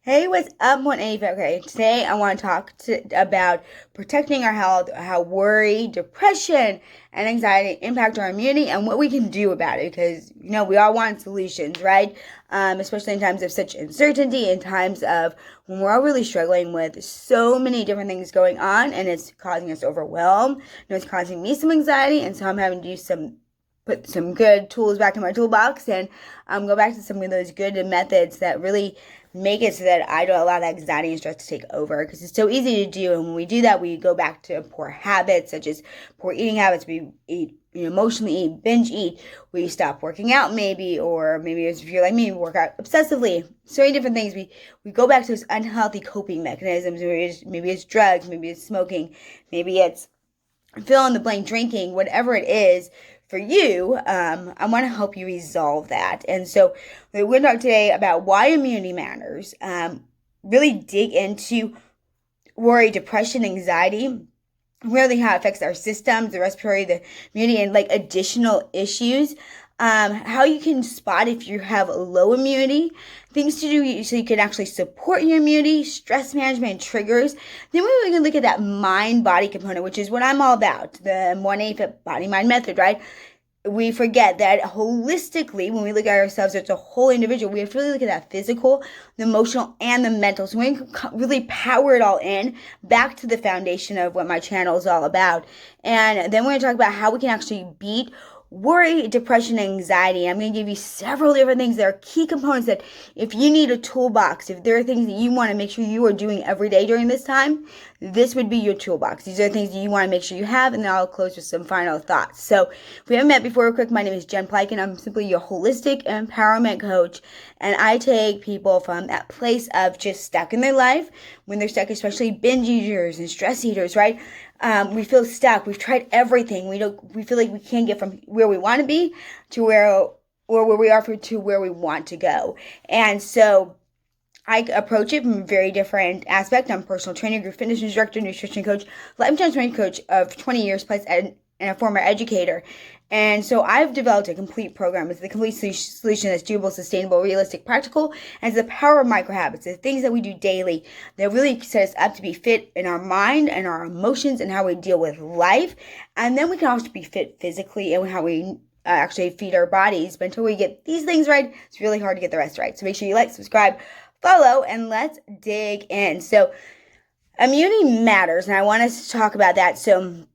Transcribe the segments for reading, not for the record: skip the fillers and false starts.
Hey, what's up, 185? Okay, today I want to about protecting our health, how worry, depression, and anxiety impact our immunity, and what we can do about it. Because, we all want solutions, right? Especially in times of such uncertainty, in times of when we're all really struggling with so many different things going on, and it's causing us overwhelm. It's causing me some anxiety, and so I'm having to put some good tools back in my toolbox and go back to some of those good methods that really make it so that I don't allow that anxiety and stress to take over, because it's so easy to do. And when we do that, we go back to poor habits, such as poor eating habits. We eat, emotionally eat, binge eat. We stop working out, maybe, or maybe if you're like me, we work out obsessively. So many different things. We go back to those unhealthy coping mechanisms. Maybe it's drugs, maybe it's smoking, maybe it's fill in the blank drinking, whatever it is for you. I want to help you resolve that. And so we're going to talk today about why immunity matters, really dig into worry, depression, anxiety, really how it affects our systems, the respiratory, the immunity, and like additional issues. How you can spot if you have low immunity, things to do so you can actually support your immunity, stress management, and triggers. Then we can look at that mind-body component, which is what I'm all about, the 1-8 body-mind method, right? We forget that holistically, when we look at ourselves as a whole individual, we have to really look at that physical, the emotional, and the mental. So we can really power it all in back to the foundation of what my channel is all about. And then we're going to talk about how we can actually beat worry, depression, and anxiety. I'm going to give you several different things that are key components that if you need a toolbox, if there are things that you want to make sure you are doing every day during this time, this would be your toolbox. These are things that you want to make sure you have, and then I'll close with some final thoughts. So if we haven't met before, real quick, my name is Jen Pike, and I'm simply your holistic empowerment coach, and I take people from that place of just stuck in their life, when they're stuck, especially binge eaters and stress eaters, right? We feel stuck. We've tried everything. We feel like we can't get from where we want to be to where we are to where we want to go. And so I approach it from a very different aspect. I'm a personal trainer, group fitness instructor, nutrition coach, life transformation coach of 20 years plus, and a former educator. And so I've developed a complete program. It's the complete solution that's doable, sustainable, realistic, practical, and it's the power of micro habits, the things that we do daily that really set us up to be fit in our mind and our emotions and how we deal with life. And then we can also be fit physically and how we actually feed our bodies. But until we get these things right, it's really hard to get the rest right. So make sure you like, subscribe, follow, and let's dig in. So immunity matters, and I want us to talk about that. So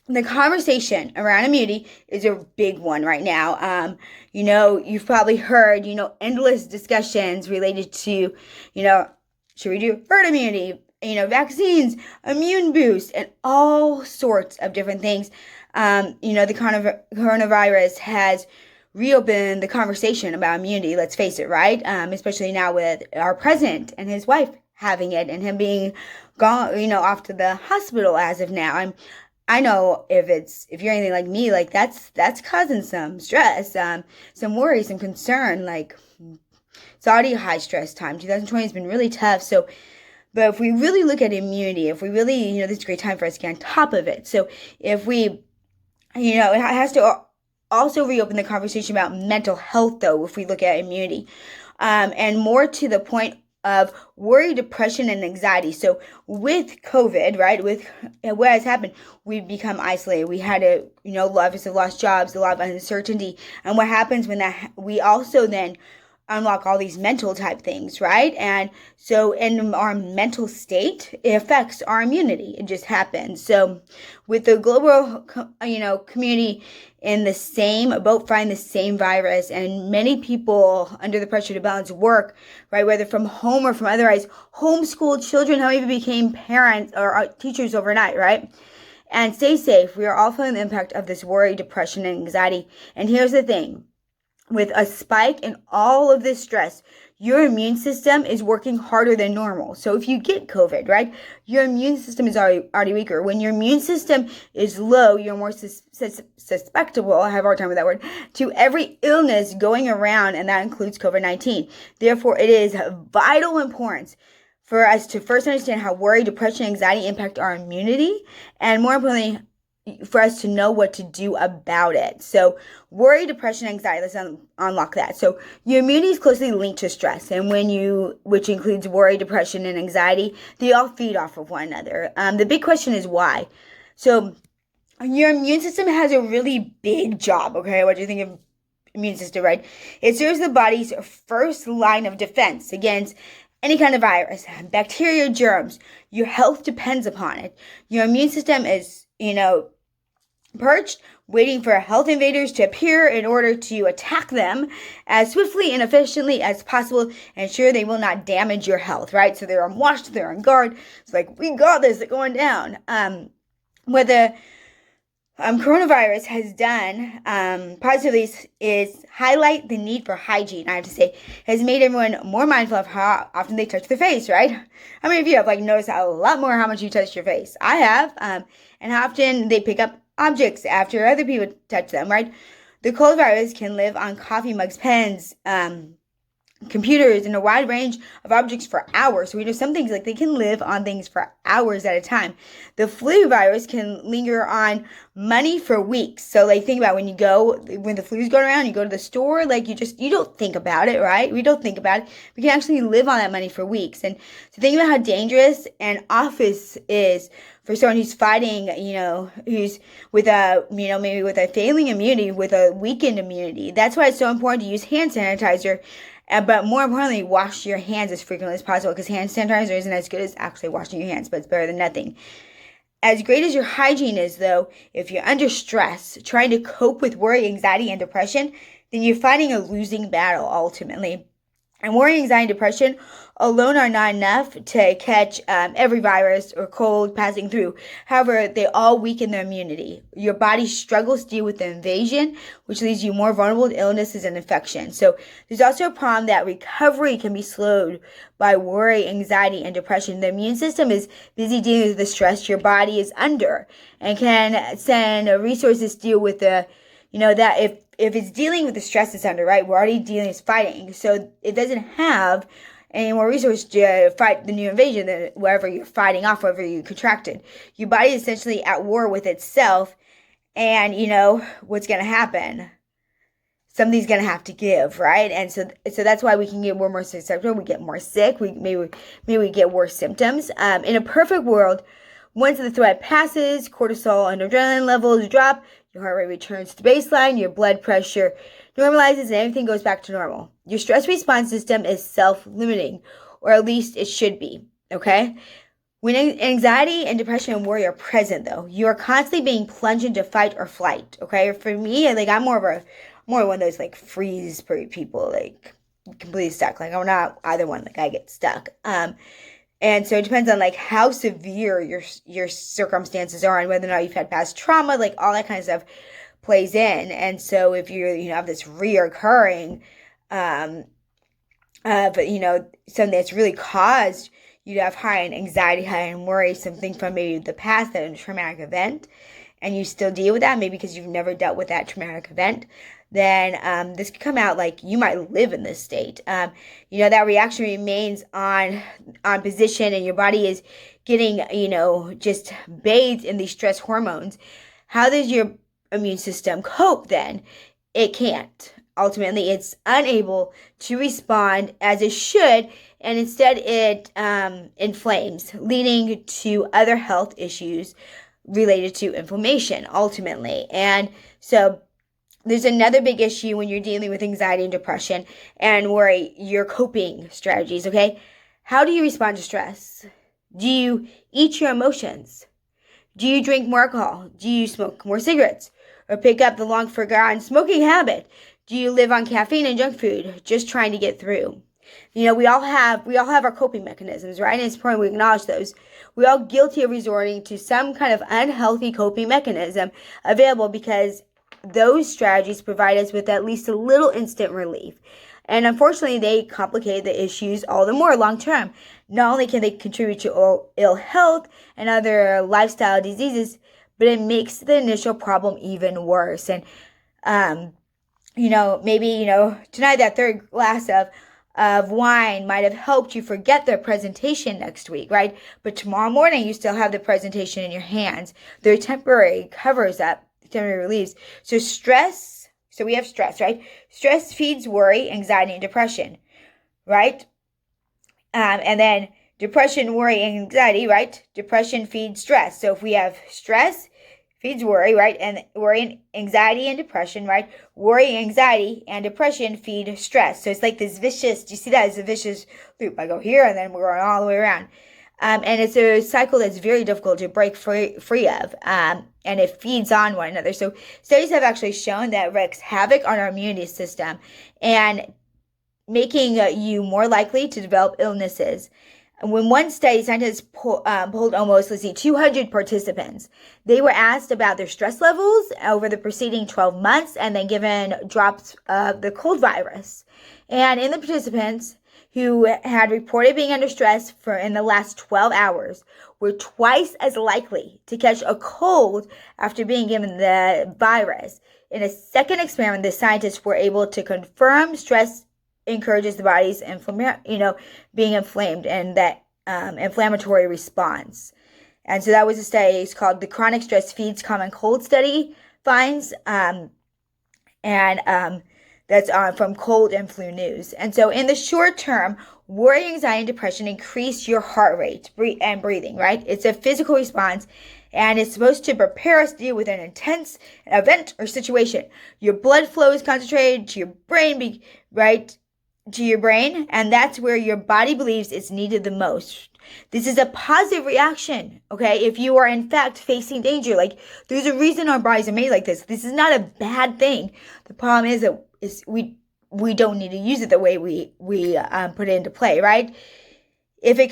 the conversation around immunity is a big one right now. You've probably heard, endless discussions related to, should we do herd immunity, vaccines, immune boost, and all sorts of different things. The coronavirus has reopened the conversation about immunity, let's face it, right? Especially now with our president and his wife having it and him being gone, off to the hospital as of now. I know if you're anything like me, like that's causing some stress, some worry, some concern. Like, it's already a high stress time. 2020 has been really tough. So, but if we really look at immunity, if we really, this is a great time for us to get on top of it. So if we, it has to also reopen the conversation about mental health, though, if we look at immunity, and more to the point of worry, depression, and anxiety. So with COVID, right, with what has happened, we've become isolated. We had a obviously lost jobs, a lot of uncertainty. And what happens when that, we also then unlock all these mental type things, right? And so in our mental state, it affects our immunity. It just happens. So with the global, community in the same boat, fighting the same virus, and many people under the pressure to balance work, right, whether from home or from otherwise, homeschooled children, how even became parents or teachers overnight, right? And stay safe. We are all feeling the impact of this worry, depression, and anxiety. And here's the thing. With a spike in all of this stress, your immune system is working harder than normal. So if you get COVID, right, your immune system is already weaker. When your immune system is low, you're more susceptible, I have a hard time with that word, to every illness going around, and that includes COVID-19. Therefore, it is of vital importance for us to first understand how worry, depression, and anxiety impact our immunity, and more importantly, for us to know what to do about it. So worry, depression, anxiety, let's unlock that. So your immunity is closely linked to stress, and which includes worry, depression, and anxiety, they all feed off of one another. The big question is why. So your immune system has a really big job, okay? What do you think of immune system, right? It serves the body's first line of defense against any kind of virus, bacteria, germs. Your health depends upon it. Your immune system is, perched, waiting for health invaders to appear in order to attack them as swiftly and efficiently as possible and ensure they will not damage your health, right? So they're on watch, they're on guard. It's like, we got this, it's going down. What the coronavirus has done positively is highlight the need for hygiene. I have to say, has made everyone more mindful of how often they touch their face, right? How many of you have noticed a lot more how much you touch your face? I have, and how often they pick up objects after other people touch them, right? The cold virus can live on coffee mugs, pens, computers, and a wide range of objects for hours. So we know some things they can live on things for hours at a time. The flu virus can linger on money for weeks. So think about when the flu's going around, you go to the store, you don't think about it, right? We don't think about it. We can actually live on that money for weeks. And so think about how dangerous an office is for someone who's fighting, who's with maybe with a failing immunity, with a weakened immunity. That's why it's so important to use hand sanitizer. But more importantly, wash your hands as frequently as possible, because hand sanitizer isn't as good as actually washing your hands, but it's better than nothing. As great as your hygiene is, though, if you're under stress, trying to cope with worry, anxiety, and depression, then you're fighting a losing battle ultimately. And worry, anxiety, and depression alone are not enough to catch every virus or cold passing through. However, they all weaken their immunity. Your body struggles to deal with the invasion, which leaves you more vulnerable to illnesses and infections. So there's also a problem that recovery can be slowed by worry, anxiety, and depression. The immune system is busy dealing with the stress your body is under and can send resources to deal with that if it's dealing with the stress it's under, right? We're already dealing with fighting. So it doesn't have any more resources to fight the new invasion than wherever you're fighting off, wherever you contracted. Your body is essentially at war with itself. And what's going to happen? Something's going to have to give, right? And so that's why we can get more susceptible. We get more sick. Maybe we get worse symptoms. In a perfect world, once the threat passes, cortisol and adrenaline levels drop, your heart rate returns to baseline, your blood pressure normalizes, and everything goes back to normal. Your stress response system is self-limiting, or at least it should be, okay? When anxiety and depression and worry are present, though, you are constantly being plunged into fight or flight, okay? For me, I'm more one of those, freeze people, completely stuck. I'm not either one, I get stuck. And so it depends on how severe your circumstances are and whether or not you've had past trauma, all that kind of stuff plays in. And so if you have this reoccurring, but something that's really caused you to have high anxiety, high and worry, something from maybe the past, that a traumatic event, and you still deal with that, maybe because you've never dealt with that traumatic event, then this could come out you might live in this state. That reaction remains on position, and your body is getting, just bathed in these stress hormones. How does your immune system cope then? It can't. Ultimately, it's unable to respond as it should, and instead it inflames, leading to other health issues related to inflammation, ultimately. And so there's another big issue when you're dealing with anxiety and depression and worry, your coping strategies, okay? How do you respond to stress? Do you eat your emotions? Do you drink more alcohol? Do you smoke more cigarettes? Or pick up the long forgotten smoking habit? Do you live on caffeine and junk food, just trying to get through? We all have our coping mechanisms, right? And it's important we acknowledge those. We're all guilty of resorting to some kind of unhealthy coping mechanism available because those strategies provide us with at least a little instant relief. And unfortunately, they complicate the issues all the more long term. Not only can they contribute to ill health and other lifestyle diseases, but it makes the initial problem even worse. And, maybe, tonight that third glass of of wine might have helped you forget the presentation next week, right? But tomorrow morning, you still have the presentation in your hands. They're temporary, covers up, temporary relieves. So we have stress, right? Stress feeds worry, anxiety, and depression, right? And then depression, worry, and anxiety, right? Depression feeds stress. So if we have stress, feeds worry, right? And worry, anxiety, and depression, right? Worry, anxiety, and depression feed stress. So it's like this vicious, do you see that? It's a vicious loop. I go here and then we're going all the way around. And it's a cycle that's very difficult to break free of. And it feeds on one another. So studies have actually shown that it wreaks havoc on our immunity system and making you more likely to develop illnesses. When one study, scientists polled almost, 200 participants. They were asked about their stress levels over the preceding 12 months and then given drops of the cold virus. And in the participants who had reported being under stress in the last 12 hours were twice as likely to catch a cold after being given the virus. In a second experiment, the scientists were able to confirm stress encourages the body's being inflamed and that inflammatory response. And so that was a study. It's called the Chronic Stress Feeds Common Cold Study finds, and that's from Cold and Flu News. And so in the short term, worry, anxiety, and depression increase your heart rate and breathing, right? It's a physical response, and it's supposed to prepare us to deal with an intense event or situation. Your blood flow is concentrated to your brain, right? To your brain, and that's where your body believes it's needed the most. This is a positive reaction, okay? If you are in fact facing danger, like there's a reason our bodies are made like this. This is not a bad thing. The problem is that we don't need to use it the way we put it into play, right? If it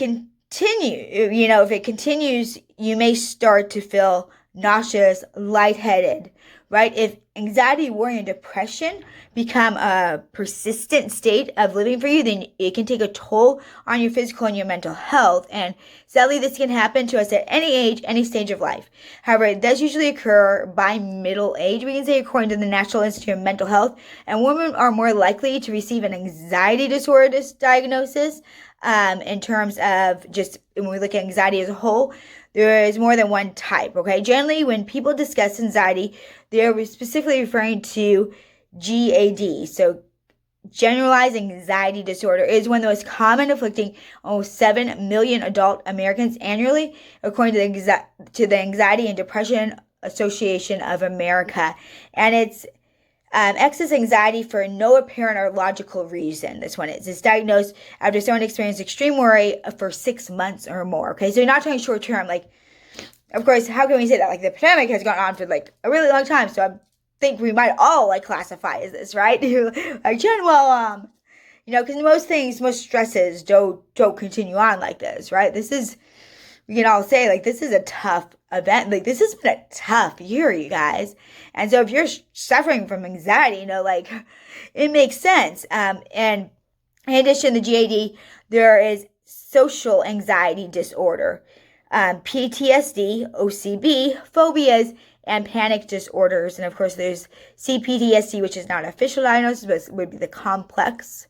continues, you may start to feel nauseous, lightheaded, right? If anxiety, worry, and depression become a persistent state of living for you, then it can take a toll on your physical and your mental health. And sadly, this can happen to us at any age, any stage of life. However, it does usually occur by middle age, we can say, according to the National Institute of Mental Health. And women are more likely to receive an anxiety disorder diagnosis in terms of just when we look at anxiety as a whole. There is more than one type, okay? Generally, when people discuss anxiety, they're specifically referring to GAD. So generalized anxiety disorder is one of the most common, afflicting almost 7 million adult Americans annually, according to the Anxiety and Depression Association of America. And it's excess anxiety for no apparent or logical reason. This one is. It's diagnosed after someone experienced extreme worry for 6 months or more. Okay, so you're not talking short term. Like, of course, how can we say that? Like, the pandemic has gone on for like a really long time, so I think we might all like classify as this, right? Like, Jen, well, because most stresses don't continue on like this, right? This is, we can all say, like, this is a tough event. Like, this has been a tough year, you guys. And so if you're suffering from anxiety, like, it makes sense. And in addition to GAD, there is social anxiety disorder, PTSD, OCB, phobias, and panic disorders. And of course, there's CPTSD, which is not an official diagnosis, but would be the complex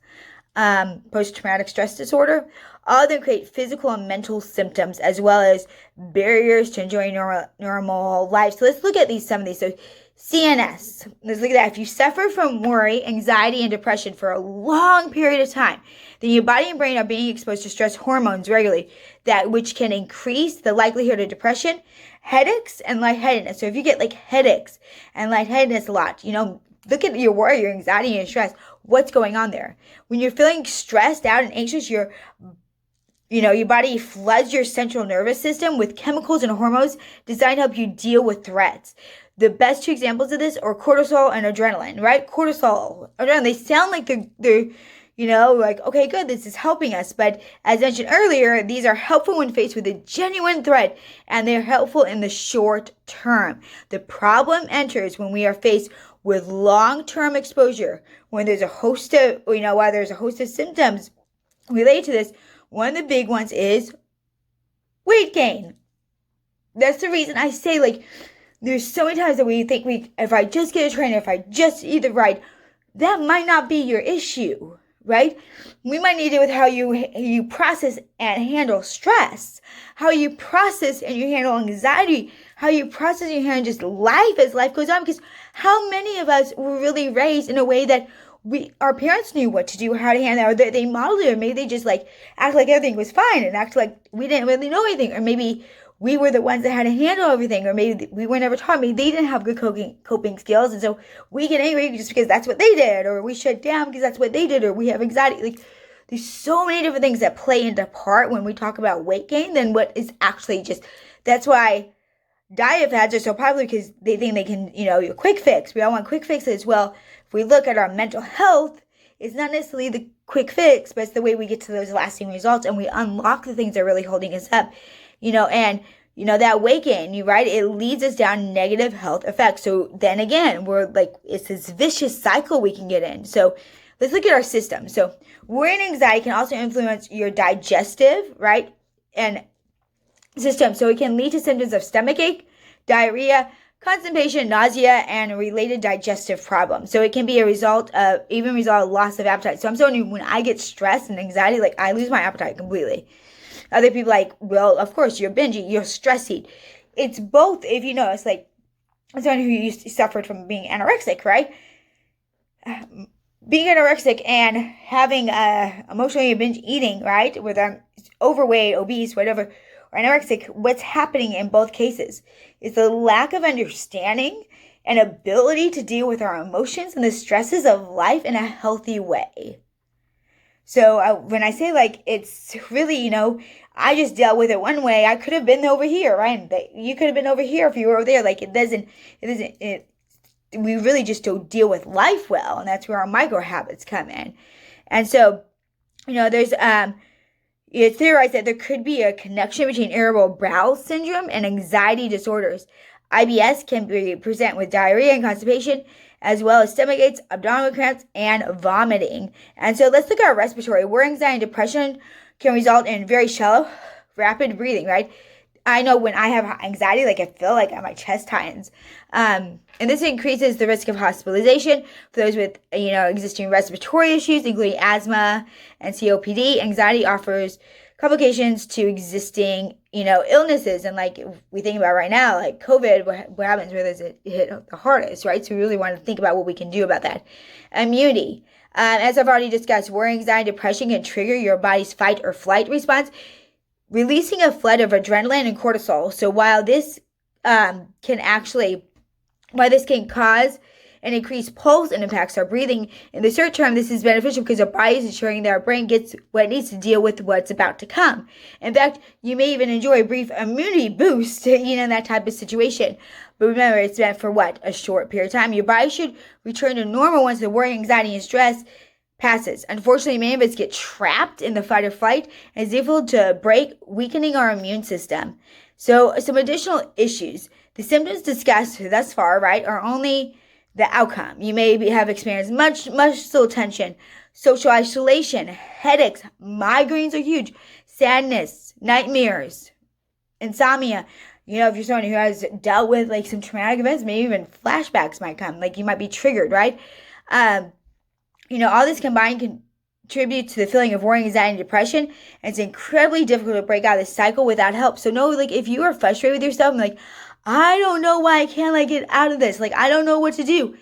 post-traumatic stress disorder. All of them create physical and mental symptoms as well as barriers to enjoying normal life. So let's look at some of these. So CNS, let's look at that. If you suffer from worry, anxiety, and depression for a long period of time, then your body and brain are being exposed to stress hormones regularly, which can increase the likelihood of depression, headaches, and lightheadedness. So if you get like headaches and lightheadedness a lot, look at your worry, your anxiety, and your stress. What's going on there? When you're feeling stressed out and anxious, your body floods your central nervous system with chemicals and hormones designed to help you deal with threats. The best two examples of this are cortisol and adrenaline, right? Cortisol, adrenaline, they sound like they're like, okay, good, this is helping us. But as mentioned earlier, these are helpful when faced with a genuine threat, and they're helpful in the short term. The problem enters when we are faced with long-term exposure, when there's a host of, while there's a host of symptoms related to this. One of the big ones is weight gain. That's the reason I say, like, there's so many times that we think if I just get a trainer, if I just eat the right, that might not be your issue, right? We might need to do with how you process and handle stress, how you process and you handle anxiety, how you process and you handle just life as life goes on. Because how many of us were really raised in a way that our parents knew what to do, how to handle it, or they modeled it, or maybe they just like act like everything was fine and act like we didn't really know anything, or maybe we were the ones that had to handle everything, or maybe we were never taught. Maybe they didn't have good coping skills, and so we get angry just because that's what they did, or we shut down because that's what they did, or we have anxiety. Like, there's so many different things that play into part when we talk about weight gain than what is actually just. That's why diet fads are so popular, because they think they can, your quick fix. We all want quick fixes. Well, if we look at our mental health, it's not necessarily the quick fix, but it's the way we get to those lasting results and we unlock the things that are really holding us up. And that weight gain, right? It leads us down negative health effects. So then again, we're like, it's this vicious cycle we can get in. So let's look at our system. So worry and anxiety can also influence your digestive, right? And system. So it can lead to symptoms of stomach ache, diarrhea, constipation, nausea, and related digestive problems. So it can be a result of loss of appetite. So I'm telling you, when I get stressed and anxiety, like I lose my appetite completely. Other people like, well, of course, you're binging, you're stressing. It's both, if you know, it's like someone who suffered from being anorexic, right? Being anorexic and having emotionally binge eating, right? Whether I'm overweight, obese, whatever, or anorexic, what's happening in both cases is the lack of understanding and ability to deal with our emotions and the stresses of life in a healthy way. So when I say like, it's really, I just dealt with it one way. I could have been over here, right? You could have been over here if you were over there. Like we really just don't deal with life well. And that's where our micro habits come in. And so, there's, it's theorized that there could be a connection between irritable bowel syndrome and anxiety disorders. IBS can present with diarrhea and constipation, as well as stomach aches, abdominal cramps, and vomiting. And so let's look at our respiratory. Worry, anxiety, and depression can result in very shallow, rapid breathing, right? I know when I have anxiety, like I feel like my chest tightens. And this increases the risk of hospitalization for those with, existing respiratory issues, including asthma and COPD. Anxiety offers complications to existing, illnesses. And like we think about right now, like COVID, what happens where does it hit the hardest, right? So we really want to think about what we can do about that. Immunity. As I've already discussed, worry, anxiety, depression can trigger your body's fight or flight response, releasing a flood of adrenaline and cortisol. So while this can cause an increased pulse and impacts our breathing, in the short term, this is beneficial because our body is ensuring that our brain gets what it needs to deal with what's about to come. In fact, you may even enjoy a brief immunity boost, in that type of situation. But remember, it's meant for what? A short period of time. Your body should return to normal once the worry, anxiety, and stress passes. Unfortunately, many of us get trapped in the fight or flight, and it's difficult to break, weakening our immune system. So some additional issues. The symptoms discussed thus far, right, are only the outcome. You may have experienced much still tension, social isolation, headaches, migraines are huge, sadness, nightmares, insomnia. If you're someone who has dealt with like some traumatic events, maybe even flashbacks might come. Like you might be triggered, right? All this combined contribute to the feeling of worry, anxiety, and depression. And it's incredibly difficult to break out of this cycle without help. So know, like, if you are frustrated with yourself and like, I don't know why I can't get out of this. Like, I don't know what to do.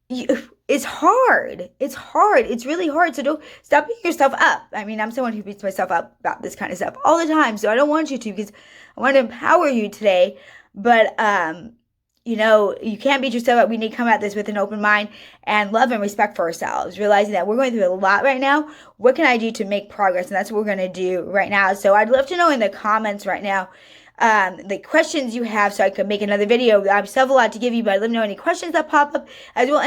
It's hard. It's really hard. So don't stop beating yourself up. I mean, I'm someone who beats myself up about this kind of stuff all the time. So I don't want you to, because I want to empower you today. But, you can't beat yourself up. We need to come at this with an open mind and love and respect for ourselves, realizing that we're going through a lot right now. What can I do to make progress? And that's what we're going to do right now. So I'd love to know in the comments right now, the questions you have, so I could make another video. I still have a lot to give you, but I'd love to know any questions that pop up as well.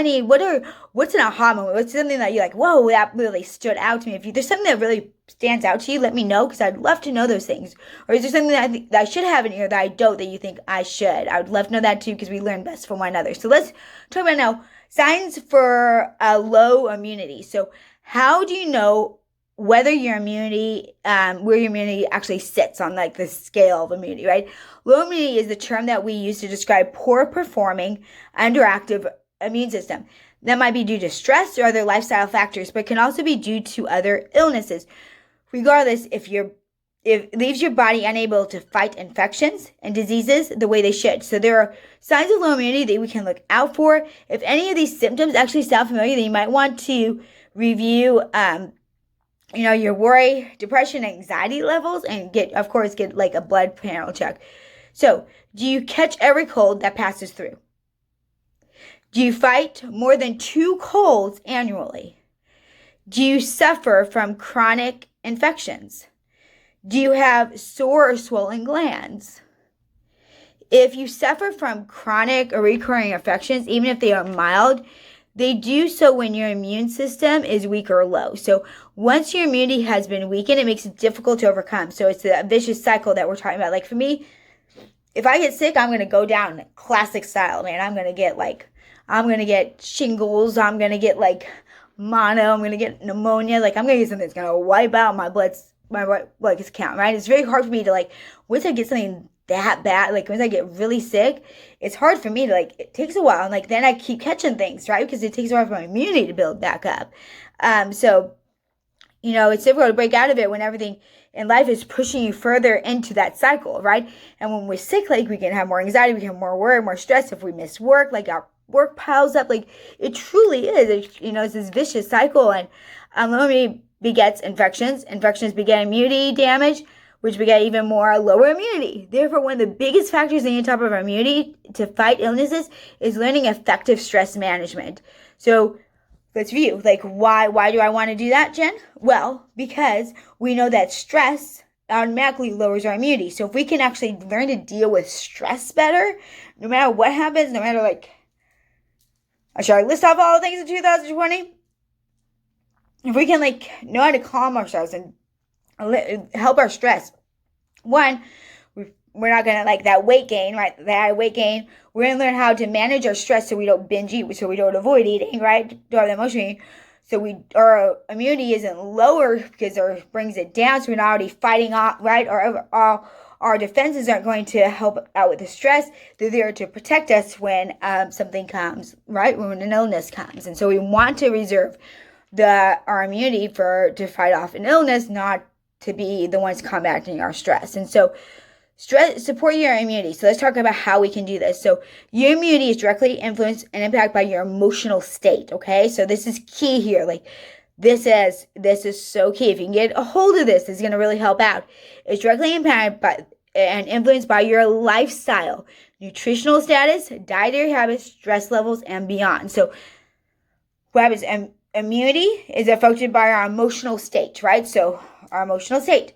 What's an aha moment? What's something that you're like, whoa, that really stood out to me? If there's something that really stands out to you, let me know, because I'd love to know those things. Or is there something that I think that I should have in here that I don't, that you think I should? I would love to know that too, because we learn best from one another. So let's talk about now signs for a low immunity. So how do you know whether your immunity, where your immunity actually sits on like the scale of immunity, right? Low immunity is the term that we use to describe poor performing, underactive immune system. That might be due to stress or other lifestyle factors, but can also be due to other illnesses. Regardless, if it leaves your body unable to fight infections and diseases the way they should. So there are signs of low immunity that we can look out for. If any of these symptoms actually sound familiar, then you might want to review your worry, depression, anxiety levels, and get like a blood panel check. So, do you catch every cold that passes through? Do you fight more than 2 colds annually? Do you suffer from chronic infections? Do you have sore or swollen glands? If you suffer from chronic or recurring infections, even if they are mild, they do so when your immune system is weak or low. So once your immunity has been weakened, it makes it difficult to overcome. So it's a vicious cycle that we're talking about. Like for me, if I get sick, I'm going to go down classic style, man. I'm going to get shingles. I'm going to get like mono. I'm going to get pneumonia. Like I'm going to get something that's going to wipe out my blood count, right? It's very hard for me to like, once I get something that bad, like once I get really sick, it's hard for me to like, it takes a while. And like, then I keep catching things, right? Because it takes a while for my immunity to build back up. So, it's difficult to break out of it when everything in life is pushing you further into that cycle, right? And when we're sick, like we can have more anxiety, we can have more worry, more stress. If we miss work, like our work piles up, like it truly is, it's this vicious cycle. And low immunity begets infections. Infections beget immunity damage, which beget even more lower immunity. Therefore, one of the biggest factors in the top of our immunity to fight illnesses is learning effective stress management. So let's review, like why do I want to do that, Jen? Well, because we know that stress automatically lowers our immunity. So if we can actually learn to deal with stress better, no matter what happens, no matter like, should I list off all the things in 2020? If we can like know how to calm ourselves and help our stress, one, we're not going to like that weight gain, right? That weight gain, we're going to learn how to manage our stress so we don't binge eat, so we don't avoid eating, right? Don't have that emotional eating. So our immunity isn't lower because it brings it down. So we're not already fighting off, right? Or our defenses aren't going to help out with the stress. They're there to protect us when something comes, right? When an illness comes. And so we want to reserve our immunity to fight off an illness, not to be the ones combating our stress. And so support your immunity. So let's talk about how we can do this. So your immunity is directly influenced and impacted by your emotional state. Okay. So this is key here. Like this is so key. If you can get a hold of this, it's going to really help out. It's directly impacted by and influenced by your lifestyle, nutritional status, dietary habits, stress levels, and beyond. So what happens? Immunity is affected by our emotional state, right? So our emotional state.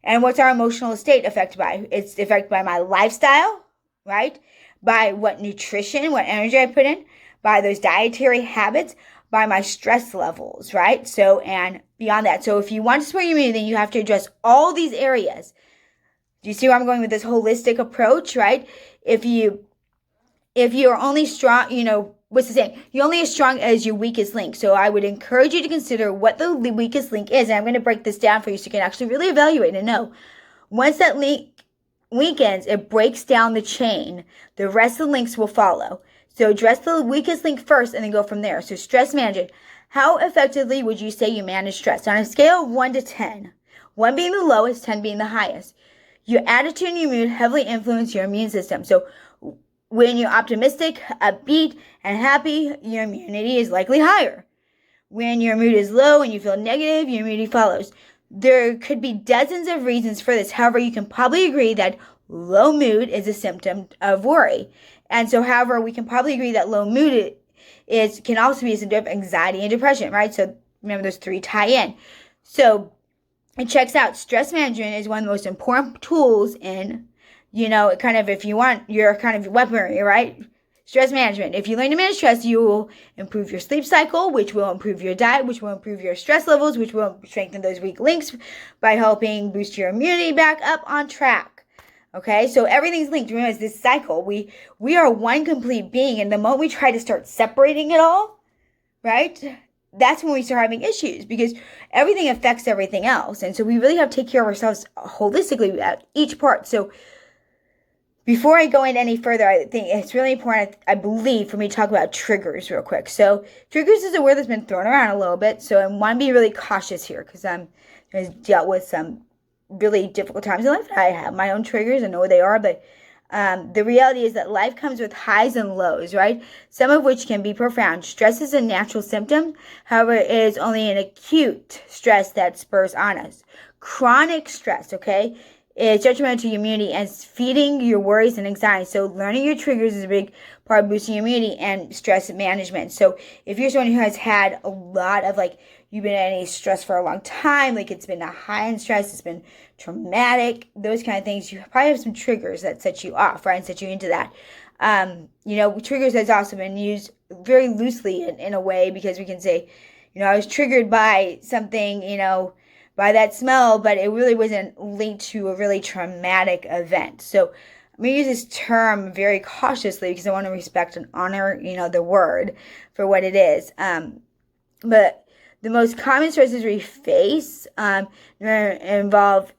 And what's our emotional state affected by? It's affected by my lifestyle, right? By what nutrition, what energy I put in, by those dietary habits, by my stress levels, right? So, and beyond that. So if you want to support your immunity, then you have to address all these areas. Do you see where I'm going with this holistic approach, right? If you're only strong, what's the saying? You're only as strong as your weakest link. So I would encourage you to consider what the weakest link is. And I'm going to break this down for you so you can actually really evaluate and know. Once that link weakens, it breaks down the chain. The rest of the links will follow. So address the weakest link first and then go from there. So stress management. How effectively would you say you manage stress? On a scale of 1 to 10, 1 being the lowest, 10 being the highest. Your attitude and your mood heavily influence your immune system. So when you're optimistic, upbeat, and happy, your immunity is likely higher. When your mood is low and you feel negative, your immunity follows. There could be dozens of reasons for this. However, you can probably agree that low mood is a symptom of worry. And so, however, we can probably agree that low mood can also be a symptom of anxiety and depression, right? So remember, those 3 tie in. So it checks out. Stress management is one of the most important tools in if you want your kind of weaponry, right? Stress management. If you learn to manage stress, you will improve your sleep cycle, which will improve your diet, which will improve your stress levels, which will strengthen those weak links by helping boost your immunity back up on track. Okay, so everything's linked. Remember, it's this cycle. We are one complete being, and the moment we try to start separating it all, right? That's when we start having issues because everything affects everything else. And so we really have to take care of ourselves holistically at each part. So Before I go into any further, I think it's really important, I believe, for me to talk about triggers real quick. So triggers is a word that's been thrown around a little bit, so I want to be really cautious here because I've dealt with some really difficult times in life. I have my own triggers, I know what they are, but the reality is that life comes with highs and lows, right? Some of which can be profound. Stress is a natural symptom. However, it is only an acute stress that spurs on us. Chronic stress, okay, is detrimental to your immunity and feeding your worries and anxiety. So learning your triggers is a big part of boosting your immunity and stress management. So if you're someone who has had a lot of you've been in any stress for a long time, like it's been a high in stress, it's been traumatic, those kind of things, you probably have some triggers that set you off, right, and set you into that. Triggers has also been used very loosely in a way because we can say, I was triggered by something, by that smell, but it really wasn't linked to a really traumatic event. So I'm going to use this term very cautiously because I want to respect and honor, the word for what it is. But the most common stresses we face involve,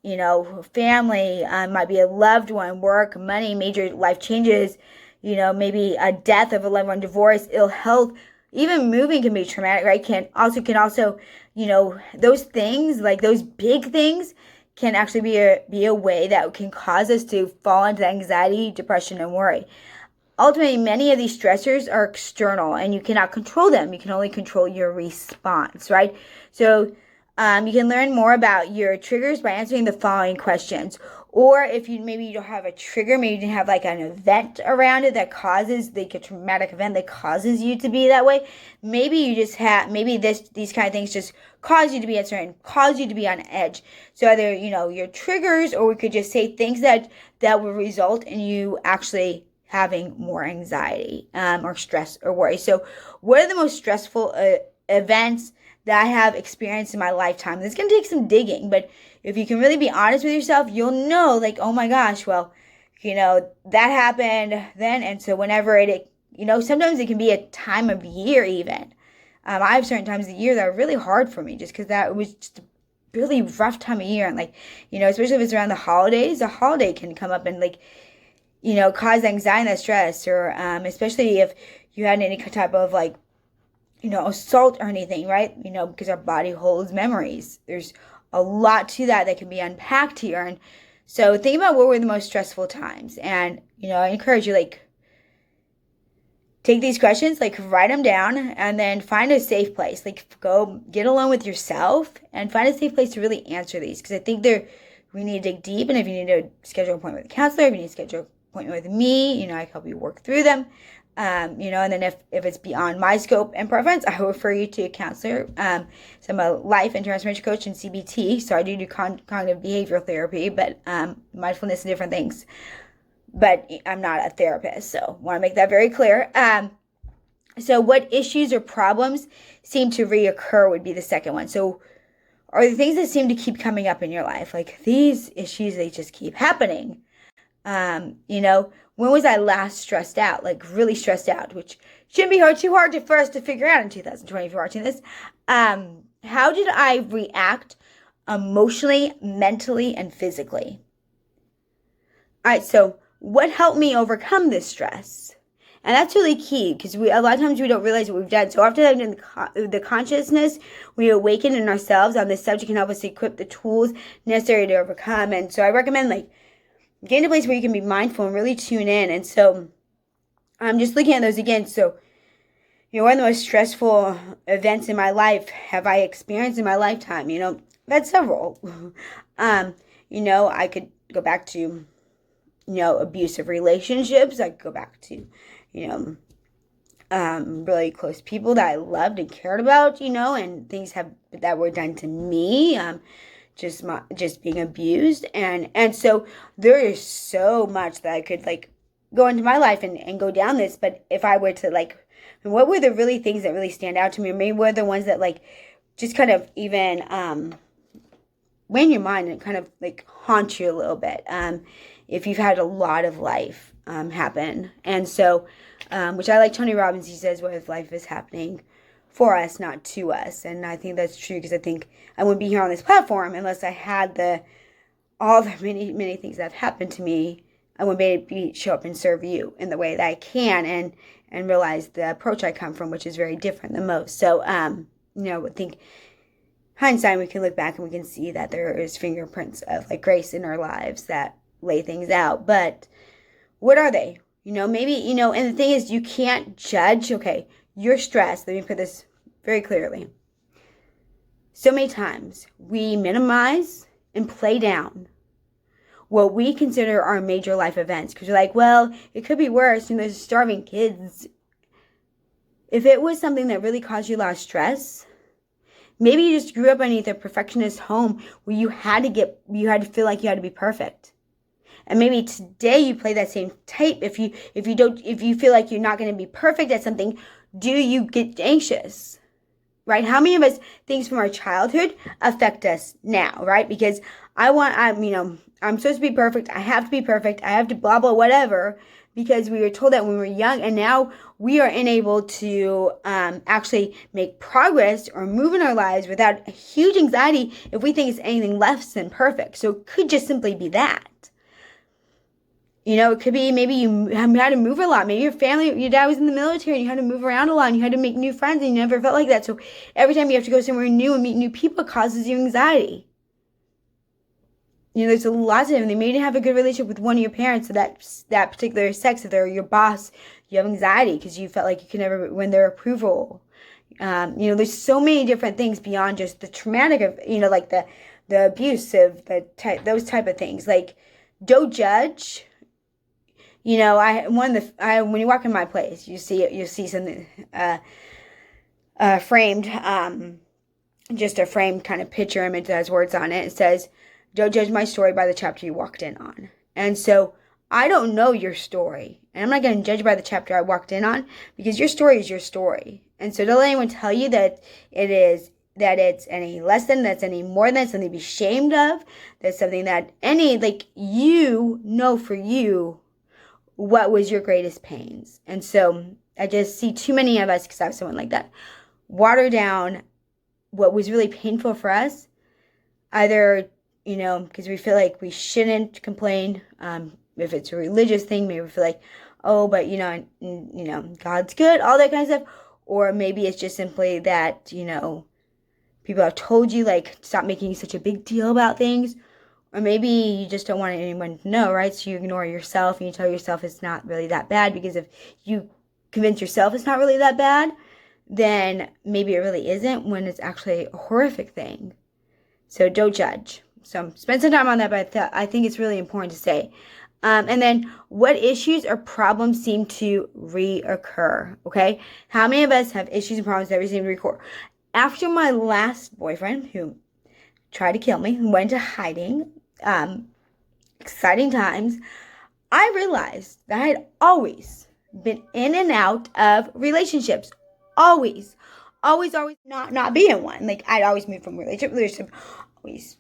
family, might be a loved one, work, money, major life changes, maybe a death of a loved one, divorce, ill health. Even moving can be traumatic, right? Can also, those things, like those big things, can actually be a way that can cause us to fall into anxiety, depression, and worry. Ultimately, many of these stressors are external and you cannot control them. You can only control your response, right? So you can learn more about your triggers by answering the following questions. Or if maybe you don't have a trigger, maybe you didn't have an event around it that causes, a traumatic event that causes you to be that way. Maybe you just have, these kind of things just cause you to be uncertain, cause you to be on edge. So either, your triggers, or we could just say things that will result in you actually having more anxiety or stress or worry. So what are the most stressful events that I have experienced in my lifetime? It's going to take some digging, but if you can really be honest with yourself, you'll know, oh my gosh, well, that happened then. And so whenever sometimes it can be a time of year even. I have certain times of the year that are really hard for me just because that was just a really rough time of year. And especially if it's around the holidays, a holiday can come up and cause anxiety and stress, or especially if you had any type of assault or anything, right? Because our body holds memories. There's a lot to that can be unpacked here. And so think about what were the most stressful times. And, I encourage you, take these questions, write them down, and then find a safe place. Go get alone with yourself and find a safe place to really answer these. Because I think we need to dig deep. And if you need to schedule an appointment with a counselor, if you need to schedule an appointment with me, I can help you work through them. And then if it's beyond my scope and preference, I will refer you to a counselor. So I'm a life and transformation coach in CBT, so I do cognitive behavioral therapy, but mindfulness and different things. But I'm not a therapist, so want to make that very clear. So what issues or problems seem to reoccur would be the second one. So are the things that seem to keep coming up in your life, these issues, they just keep happening. When was I last stressed out, really stressed out, which shouldn't be too hard for us to figure out in 2020 if you're watching this. How did I react emotionally, mentally, and physically? All right, so what helped me overcome this stress? And that's really key because a lot of times we don't realize what we've done. So after having the consciousness, we awaken in ourselves on this subject, can help us equip the tools necessary to overcome. And so I recommend get in a place where you can be mindful and really tune in. And so I'm just looking at those again. So, one of the most stressful events in my life have I experienced in my lifetime? I've had several. I could go back to, abusive relationships. I could go back to, really close people that I loved and cared about, and things that were done to me. Just being abused, and so there is so much that I could go into my life and go down this. But if I were to what were the really things that really stand out to me, or maybe were the ones that just kind of even weigh in your mind and kind of haunt you a little bit, if you've had a lot of life happen. And so which I like Tony Robbins, he says, what if life is happening for us, not to us? And I think that's true, because I think I wouldn't be here on this platform unless I had all the many, many things that have happened to me I want to be show up and serve you in the way that I can, and realize the approach I come from, which is very different than most. So, I think hindsight, we can look back and we can see that there is fingerprints of like grace in our lives that lay things out. But what are they? Maybe, and the thing is, you can't judge, okay, you're stressed. Let me put this very clearly. So many times we minimize and play down what we consider our major life events because you're like, well, it could be worse. There's starving kids. If it was something that really caused you a lot of stress, maybe you just grew up underneath a perfectionist home where you had to feel like you had to be perfect. And maybe today you play that same tape. If you feel like you're not going to be perfect at something, do you get anxious? Right? How many of us things from our childhood affect us now, right? Because I'm supposed to be perfect. I have to be perfect. I have to blah, blah, whatever, because we were told that when we were young, and now we are unable to actually make progress or move in our lives without a huge anxiety if we think it's anything less than perfect. So it could just simply be that. It could be maybe you had to move a lot. Maybe your dad was in the military and you had to move around a lot and you had to make new friends and you never felt like that. So every time you have to go somewhere new and meet new people, it causes you anxiety. There's a lot of them. They may have a good relationship with one of your parents, so that particular sex, if they're your boss, you have anxiety because you felt like you could never win their approval. There's so many different things beyond just the traumatic of, like the abusive, those type of things. Like, don't judge. When you walk in my place, you see something framed, just a framed kind of picture image that has words on it. It says, "Don't judge my story by the chapter you walked in on." And so I don't know your story, and I'm not going to judge by the chapter I walked in on, because your story is your story. And so don't let anyone tell you that it's any less than, that's any more than, something to be ashamed of. That's something that for you what was your greatest pains. And so I just see too many of us, because I have someone like that, water down what was really painful for us, either, because we feel like we shouldn't complain. If it's a religious thing, maybe we feel like, oh, but, God's good, all that kind of stuff. Or maybe it's just simply that, people have told you, like, stop making such a big deal about things. Or maybe you just don't want anyone to know, right? So you ignore yourself and you tell yourself it's not really that bad, because if you convince yourself it's not really that bad, then maybe it really isn't, when it's actually a horrific thing. So don't judge. So spend some time on that, but I think it's really important to say. And then, what issues or problems seem to reoccur? Okay? How many of us have issues and problems that seem to reoccur? After my last boyfriend, who tried to kill me, went into hiding, exciting times, I realized that I had always been in and out of relationships. Always not be in one. Like, I'd always move from relationship to relationship, always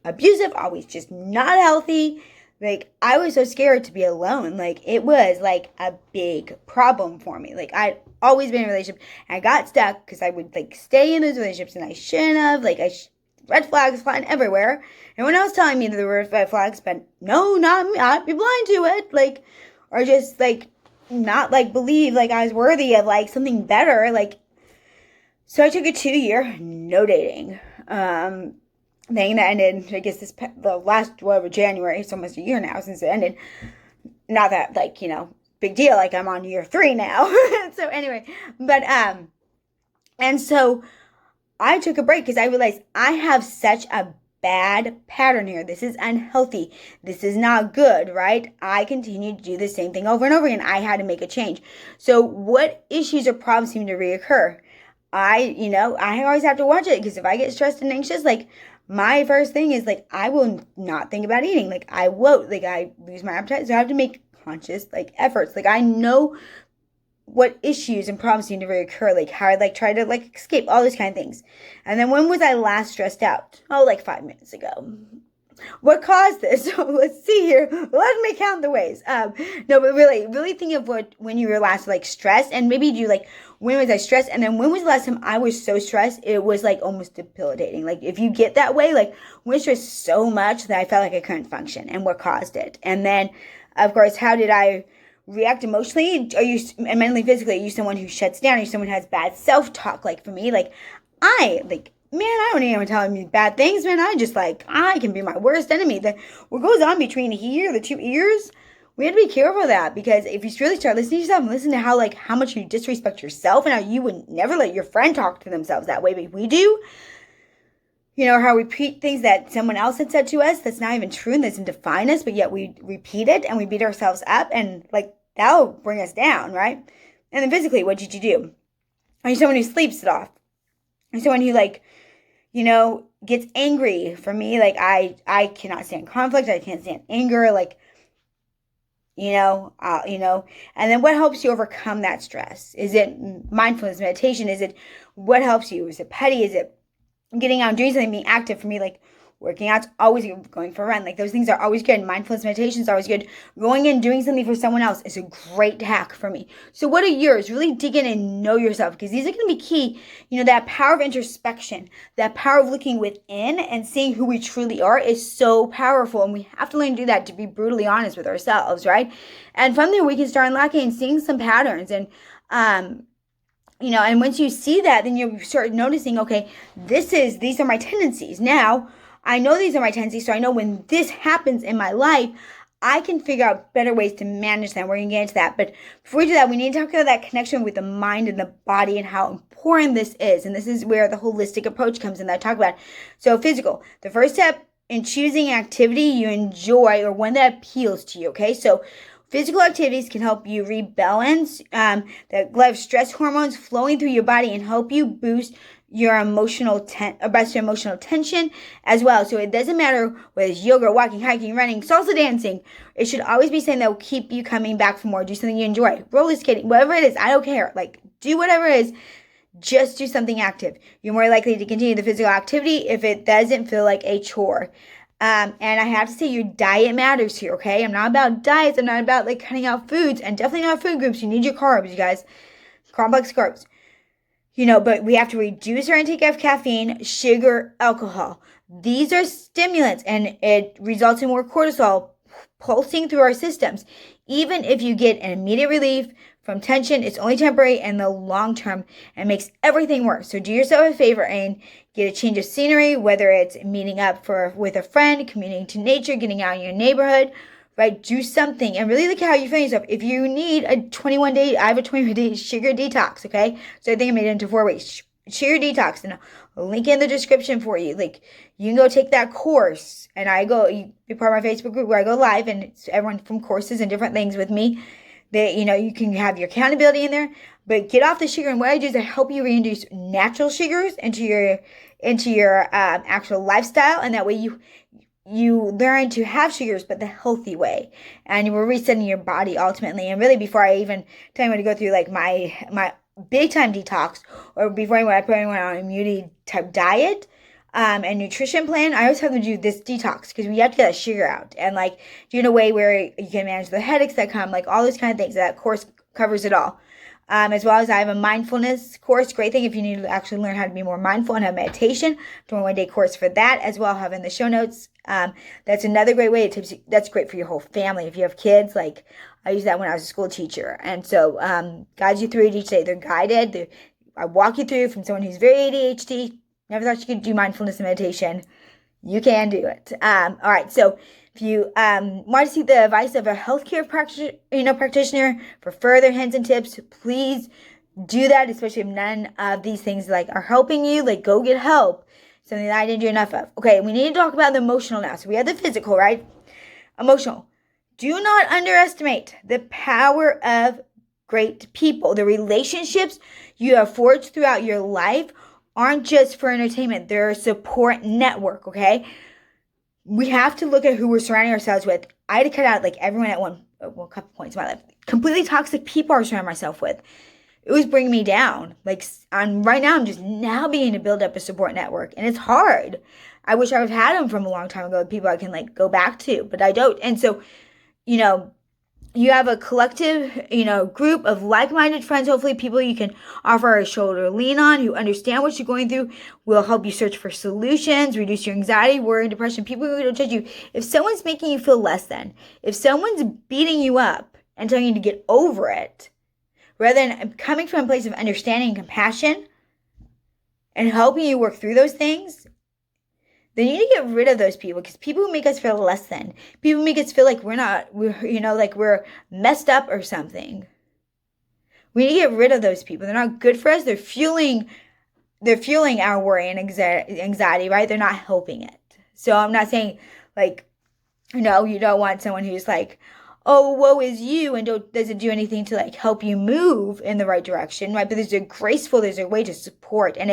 abusive, always just not healthy. Like, I was so scared to be alone. Like, it was like a big problem for me. Like, I'd always been in a relationship, and I got stuck because I would like stay in those relationships and I shouldn't have. Like, red flags flying everywhere. And when I was telling me that there were red flags, but no, not be blind to it. Like, or just like not like believe like I was worthy of like something better. Like, so I took a 2-year no dating thing that ended, I guess, the last, January. It's almost a year now since it ended. Not that, like, big deal. Like, I'm on year 3 now. So anyway, but, and so I took a break because I realized I have such a bad pattern here. This is unhealthy. This is not good, right? I continue to do the same thing over and over again. I had to make a change. So what issues or problems seem to reoccur? I always have to watch it, because if I get stressed and anxious, like, my first thing is, like, I will not think about eating. Like, I won't. Like, I lose my appetite. So I have to make conscious, like, efforts. Like, I know what issues and problems seem to reoccur. Like, how I, like, try to, like, escape, all those kind of things. And then, when was I last stressed out? Oh, like 5 minutes ago. What caused this? So let's see here. Let me count the ways. No, but really think of when you were last, like, stressed, and maybe do, like, when was I stressed? And then when was the last time I was so stressed it was, like, almost debilitating? Like, if you get that way, like, when stressed so much that I felt like I couldn't function, and what caused it? And then Of course, how did I react emotionally? Are you and mentally, physically? Are you someone who shuts down? Are you someone who has bad self-talk? Like for me, man, I don't need anyone telling me bad things, man. I can be my worst enemy. What goes on between here, the two ears, we have to be careful of that, because if you really start listening to yourself and listen to how much you disrespect yourself and how you would never let your friend talk to themselves that way, but we do, how we repeat things that someone else had said to us that's not even true and doesn't define us, but yet we repeat it and we beat ourselves up, and that'll bring us down, right? And then physically, what did you do? Are you someone who sleeps it off? Are you someone who gets angry? For me, I cannot stand conflict. I can't stand anger. And then what helps you overcome that stress? Is it mindfulness, meditation? Is it what helps you? Is it petty? Is it getting out and doing something, being active? For me, working out's always good. Going for a run, those things are always good. Mindfulness meditation is always good. Going and doing something for someone else is a great hack for me. So what are yours? Really dig in and know yourself, because these are going to be key. That power of introspection, that power of looking within and seeing who we truly are is so powerful, and we have to learn to do that, to be brutally honest with ourselves, right? And from there we can start unlocking and seeing some patterns, and and once you see that, then you start noticing, okay, these are my tendencies. Now, I know these are my tendencies, so I know when this happens in my life, I can figure out better ways to manage them. We're going to get into that. But before we do that, we need to talk about that connection with the mind and the body and how important this is. And this is where the holistic approach comes in that I talk about. So physical, the first step in choosing activity you enjoy or one that appeals to you, okay? So physical activities can help you rebalance the stress hormones flowing through your body and help you boost your emotional tension as well. So it doesn't matter whether it's yoga, walking, hiking, running, salsa dancing. It should always be something that will keep you coming back for more. Do something you enjoy. Roller skating, whatever it is. I don't care. Do whatever it is. Just do something active. You're more likely to continue the physical activity if it doesn't feel like a chore. And I have to say, your diet matters here, okay? I'm not about diets. I'm not about cutting out foods, and definitely not food groups. You need your carbs, you guys. Complex carbs. But we have to reduce our intake of caffeine, sugar, alcohol. These are stimulants, and it results in more cortisol pulsing through our systems. Even if you get an immediate relief from tension, it's only temporary, and the long term, it makes everything worse. So do yourself a favor and get a change of scenery, whether it's meeting up with a friend, commuting to nature, getting out in your neighborhood, right? Do something and really look at how you're feeling yourself. If you need I have a 21-day sugar detox, okay? So I think I made it into 4 weeks. Sugar detox, and I'll link in the description for you. You can go take that course, and you be part of my Facebook group where I go live, and it's everyone from courses and different things with me. You can have your accountability in there, but get off the sugar. And what I do is I help you reintroduce natural sugars into your actual lifestyle, and that way you learn to have sugars, but the healthy way, and you will resetting your body ultimately. And really, before I even tell you to go through my big time detox, or before I put anyone on an immunity type diet and nutrition plan, I always have them do this detox, because we have to get that sugar out, and do it in a way where you can manage the headaches that come, all those kind of things. That course covers it all. As well as I have a mindfulness course. Great thing if you need to actually learn how to be more mindful and have meditation. 21-day course for that as well. I'll have in the show notes. That's another great way. That's great for your whole family. If you have kids, I used that when I was a school teacher. And so guides you through it each day. They're guided. I walk you through from someone who's very ADHD. Never thought you could do mindfulness and meditation. You can do it. All right. So if you want to seek the advice of a healthcare practitioner for further hints and tips, please do that, especially if none of these things are helping you. Go get help. Something that I didn't do enough of. Okay, we need to talk about the emotional now. So we have the physical, right? Emotional. Do not underestimate the power of great people. The relationships you have forged throughout your life aren't just for entertainment. They're a support network, okay? We have to look at who we're surrounding ourselves with. I had to cut out everyone at a couple points in my life. Completely toxic people I surround myself with. It was bringing me down. Right now I'm just now beginning to build up a support network, and it's hard. I wish I would have had them from a long time ago. People I can go back to, but I don't. And so, you have a collective, group of like-minded friends, hopefully people you can offer a shoulder to lean on, who understand what you're going through, will help you search for solutions, reduce your anxiety, worry, and depression, people who don't judge you. If someone's making you feel less than, if someone's beating you up and telling you to get over it, rather than coming from a place of understanding and compassion and helping you work through those things, then you need to get rid of those people, because people who make us feel less than, people who make us feel like we're messed up or something. We need to get rid of those people. They're not good for us. They're fueling our worry and anxiety, right? They're not helping it. So I'm not saying you don't want someone who's like, oh, woe is you, and doesn't do anything to help you move in the right direction, right? But there's a way to support. And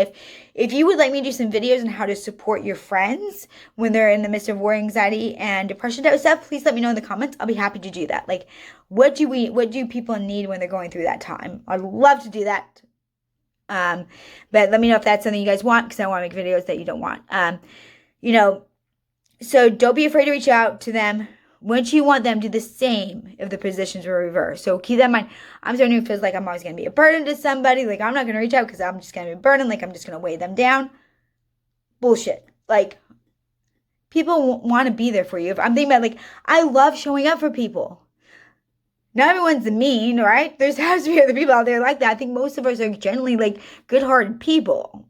if you would like me to do some videos on how to support your friends when they're in the midst of worry, anxiety, and depression type stuff, please let me know in the comments. I'll be happy to do that. What do people need when they're going through that time? I'd love to do that. But let me know if that's something you guys want, because I want to make videos that you don't want. So don't be afraid to reach out to them. Wouldn't you want them to do the same if the positions were reversed? So keep that in mind. I'm someone who feels like I'm always going to be a burden to somebody. I'm not going to reach out because I'm just going to be a burden. I'm just going to weigh them down. Bullshit. People want to be there for you. If I'm thinking about, I love showing up for people. Not everyone's mean, right? There's has to be other people out there like that. I think most of us are generally, good-hearted people.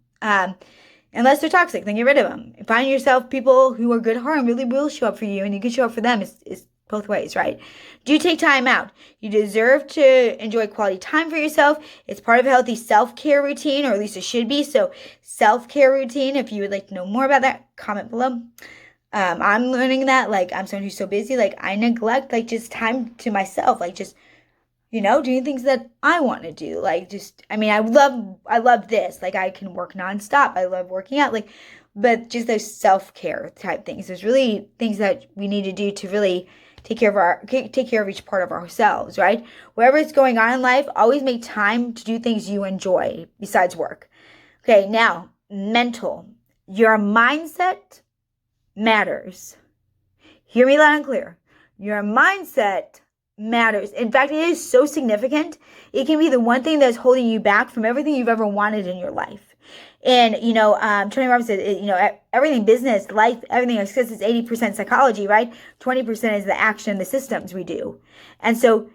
Unless they're toxic, then get rid of them. Find yourself people who are good-hearted and really will show up for you, and you can show up for them. It's both ways, right? Do take time out. You deserve to enjoy quality time for yourself. It's part of a healthy self-care routine, or at least it should be. So self-care routine, if you would like to know more about that, comment below. I'm learning that, I'm someone who's so busy, I neglect, just time to myself, doing things that I want to do. I love this. I can work nonstop. I love working out. But just those self-care type things. There's really things that we need to do to really take care of each part of ourselves, right? Whatever is going on in life, always make time to do things you enjoy besides work. Okay, now, mental. Your mindset matters. Hear me loud and clear. Your mindset matters. In fact, it is so significant. It can be the one thing that's holding you back from everything you've ever wanted in your life. And, Tony Robbins said, everything, business, life, everything, success is 80% psychology, right? 20% is the action, the systems we do. And so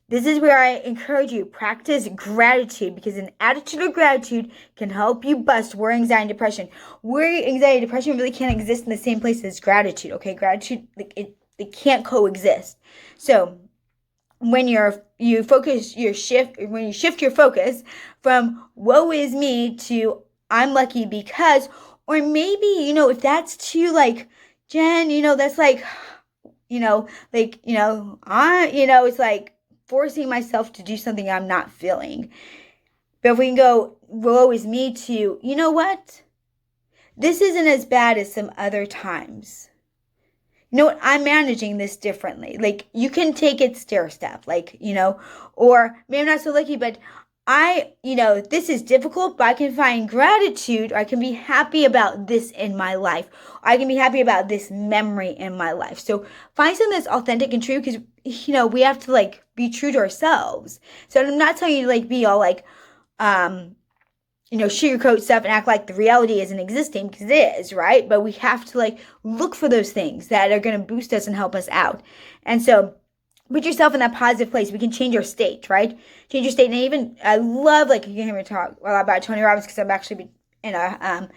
this is where I encourage you, practice gratitude, because an attitude of gratitude can help you bust worry, anxiety, and depression. Worry, anxiety, and depression really can't exist in the same place as gratitude, okay? Gratitude, it can't coexist. So when you shift your focus from woe is me to I'm lucky because, or maybe, if that's too Jen, that's it's forcing myself to do something I'm not feeling. But if we can go woe is me to, you know what? This isn't as bad as some other times. You know what? I'm managing this differently. You can take it stair step, or maybe I'm not so lucky, but this is difficult, but I can find gratitude, or I can be happy about this in my life. Or I can be happy about this memory in my life. So find something that's authentic and true, because, we have to, be true to ourselves. So I'm not telling you to, be all, sugarcoat stuff and act like the reality isn't existing, because it is, right? But we have to, look for those things that are going to boost us and help us out. And so put yourself in that positive place. We can change our state, right? Change your state. And I love, you can hear me talk about Tony Robbins, because I'm actually in a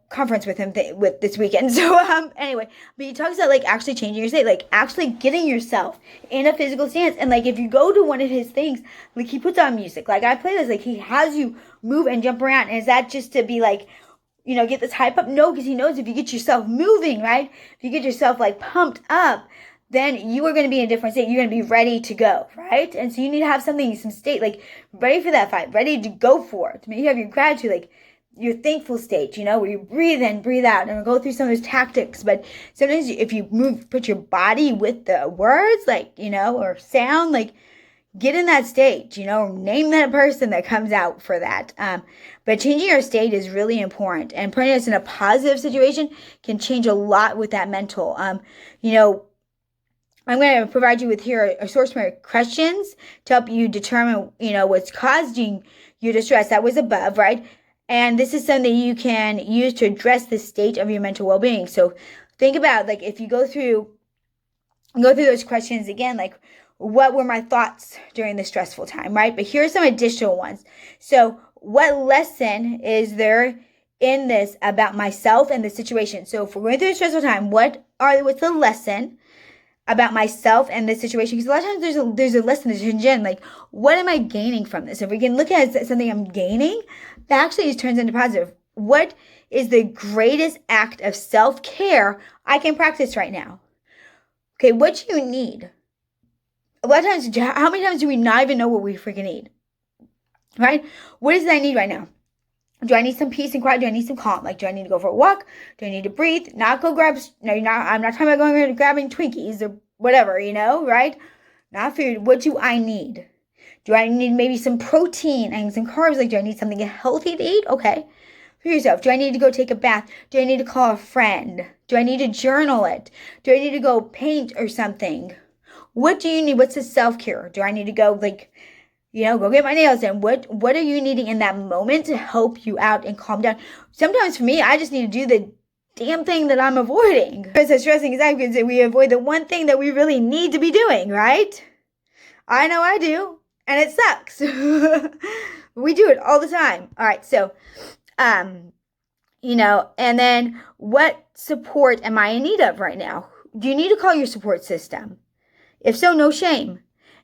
conference with him with this weekend. So anyway, but he talks about actually changing your state, actually getting yourself in a physical stance. And if you go to one of his things, he puts on music. I play this, he has you move and jump around. And is that just to be get this hype up? No, because he knows if you get yourself moving, right? If you get yourself pumped up, then you are going to be in a different state. You're going to be ready to go, right? And so you need to have something, some state, ready for that fight, ready to go for it. Maybe you have your gratitude, your thankful state, where you breathe in, breathe out, and we'll go through some of those tactics. But sometimes if you put your body with the words, or sound, get in that state, name that person that comes out for that. But changing our state is really important, and putting us in a positive situation can change a lot with that mental. I'm going to provide you with here a source for questions to help you determine, what's causing you to stress. That was above, right? And this is something you can use to address the state of your mental well-being. So think about, like, if you go through those questions again, like, what were my thoughts during the stressful time, right? But here's some additional ones. So what lesson is there in this about myself and the situation? So if we're going through a stressful time, what's the lesson about myself and this situation? Because a lot of times there's a lesson, there's a hidden, like, what am I gaining from this? If we can look at it as something I'm gaining, that actually just turns into positive. What is the greatest act of self-care I can practice right now? Okay, what do you need? A lot of times, how many times do we not even know what we freaking need? Right? What is it I need right now? Do I need some peace and quiet? Do I need some calm? Like, do I need to go for a walk? Do I need to breathe? I'm not talking about going and grabbing Twinkies or whatever, right? Not food. What do I need? Do I need maybe some protein and some carbs? Like, do I need something healthy to eat? Okay. For yourself. Do I need to go take a bath? Do I need to call a friend? Do I need to journal it? Do I need to go paint or something? What do you need? What's the self-care? Do I need to go, go get my nails done? What are you needing in that moment to help you out and calm down? Sometimes for me, I just need to do the damn thing that I'm avoiding. Because it's stressing because we avoid the one thing that we really need to be doing, right? I know I do. And it sucks. We do it all the time. All right. So, and then what support am I in need of right now? Do you need to call your support system? If so, no shame.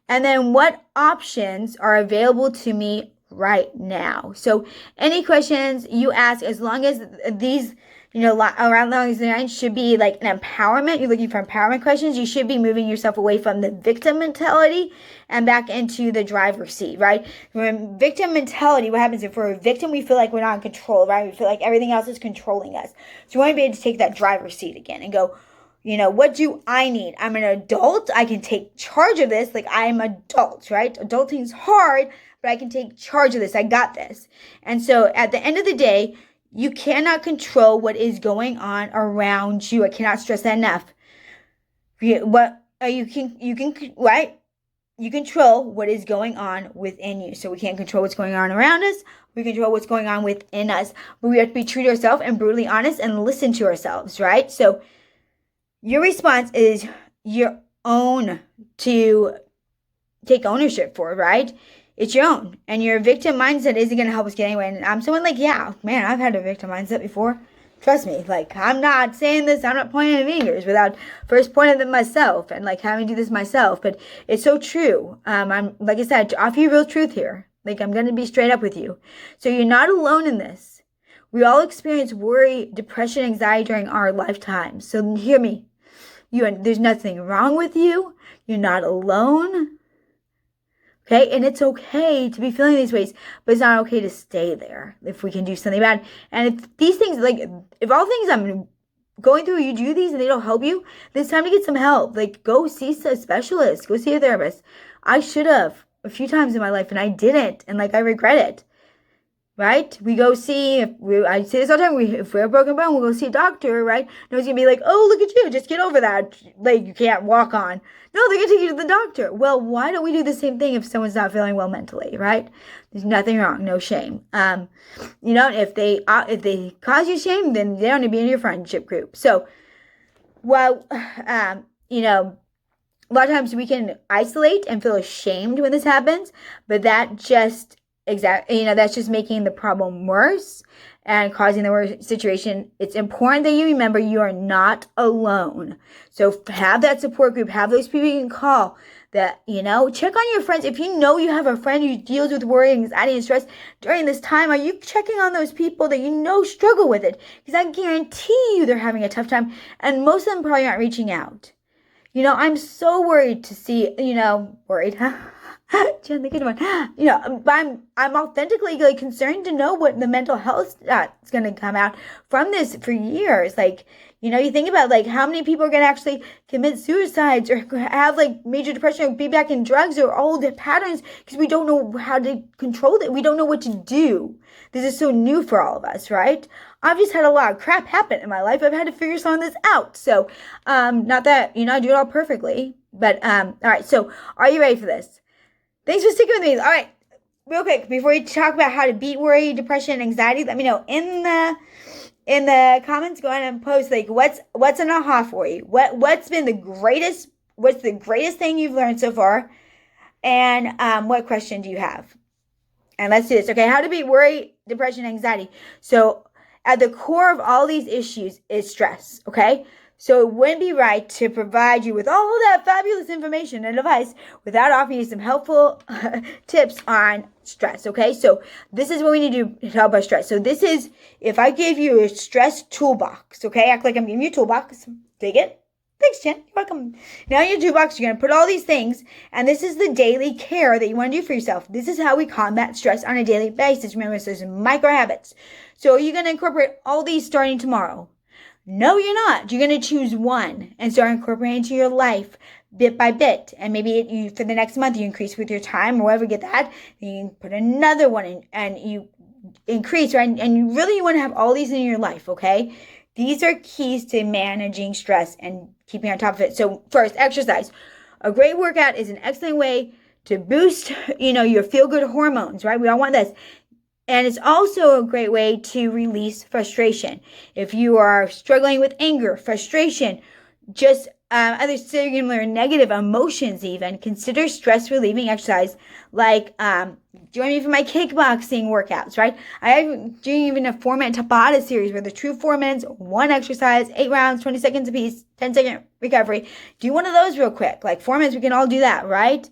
And then what options are available to me right now? So any questions you ask, as long as these, around these lines should be like an empowerment. You're looking for empowerment questions. You should be moving yourself away from the victim mentality and back into the driver's seat, right? From victim mentality, what happens if we're a victim, we feel like we're not in control, right? We feel like everything else is controlling us. So you want to be able to take that driver's seat again and go, what do I need? I'm an adult. I can take charge of this. Like, I'm adult, right? Adulting's hard, but I can take charge of this. I got this. And so at the end of the day, you cannot control what is going on around you. I cannot stress that enough. You control what is going on within you. So we can't control what's going on around us. We control what's going on within us. But we have to be true to ourselves and brutally honest and listen to ourselves, right? So your response is your own to take ownership for, right? It's your own. And your victim mindset isn't going to help us get anywhere. And I'm someone like, yeah, man, I've had a victim mindset before. Trust me. Like, I'm not saying this. I'm not pointing fingers without first pointing them myself and, like, having to do this myself. But it's so true. I'm, like I said, to offer you real truth here. Like, I'm going to be straight up with you. So you're not alone in this. We all experience worry, depression, anxiety during our lifetime. So hear me. There's nothing wrong with you. You're not alone. Okay? And it's okay to be feeling these ways, but it's not okay to stay there if we can do something about it. And if these things, if all things I'm going through, you do these and they don't help you, then it's time to get some help. Like, go see a specialist. Go see a therapist. I should have a few times in my life and I didn't. And, I regret it. Right? We go see, I say this all the time, if we're a broken bone, we'll go see a doctor, right? No one's going to be like, oh, look at you, just get over that. Like, you can't walk on. No, they're going to take you to the doctor. Well, why don't we do the same thing if someone's not feeling well mentally, right? There's nothing wrong, no shame. If they cause you shame, then they don't need to be in your friendship group. So, a lot of times we can isolate and feel ashamed when this happens, but that just that's just making the problem worse and causing the worst situation. It's important that you remember you are not alone. So have that support group, have those people you can call that, check on your friends. If you know you have a friend who deals with worry, anxiety, and stress during this time, are you checking on those people that struggle with it? Because I guarantee you they're having a tough time and most of them probably aren't reaching out. I'm so worried to see, worried, huh? Jen, the good one. But I'm authentically concerned to know what the mental health is going to come out from this for years. You think about how many people are going to actually commit suicides or have major depression or be back in drugs or old patterns because we don't know how to control it. We don't know what to do. This is so new for all of us, right? I've just had a lot of crap happen in my life. I've had to figure some of this out. So, not that, I do it all perfectly. But all right, so are you ready for this? Thanks for sticking with me. All right, real quick, before we talk about how to beat worry, depression, and anxiety, let me know in the comments. Go ahead and post like what's an aha for you. What's been the greatest? What's the greatest thing you've learned so far? And what question do you have? And let's do this. Okay, how to beat worry, depression, anxiety. So at the core of all these issues is stress. Okay. So it wouldn't be right to provide you with all that fabulous information and advice without offering you some helpful tips on stress, okay? So this is what we need to do to help our stress. So this is, if I gave you a stress toolbox, okay? Act like I'm giving you a toolbox. Dig it? Thanks, Jen. You're welcome. Now in your toolbox, you're going to put all these things, and this is the daily care that you want to do for yourself. This is how we combat stress on a daily basis. Remember, there's micro habits. So are you going to incorporate all these starting tomorrow? No, you're not. You're going to choose one and start incorporating into your life bit by bit. And maybe you for the next month, you increase with your time or whatever, get that. Then you put another one in and you increase, right? And you really want to have all these in your life, okay? These are keys to managing stress and keeping on top of it. So first, exercise. A great workout is an excellent way to boost, your feel-good hormones, right? We all want this. And it's also a great way to release frustration. If you are struggling with anger, frustration, just other similar negative emotions even, consider stress-relieving exercise like join me for my kickboxing workouts, right? I'm doing even a 4-minute Tabata series where the true 4 minutes, one exercise, 8 rounds, 20 seconds apiece, 10-second recovery. Do one of those real quick, like 4 minutes, we can all do that, right?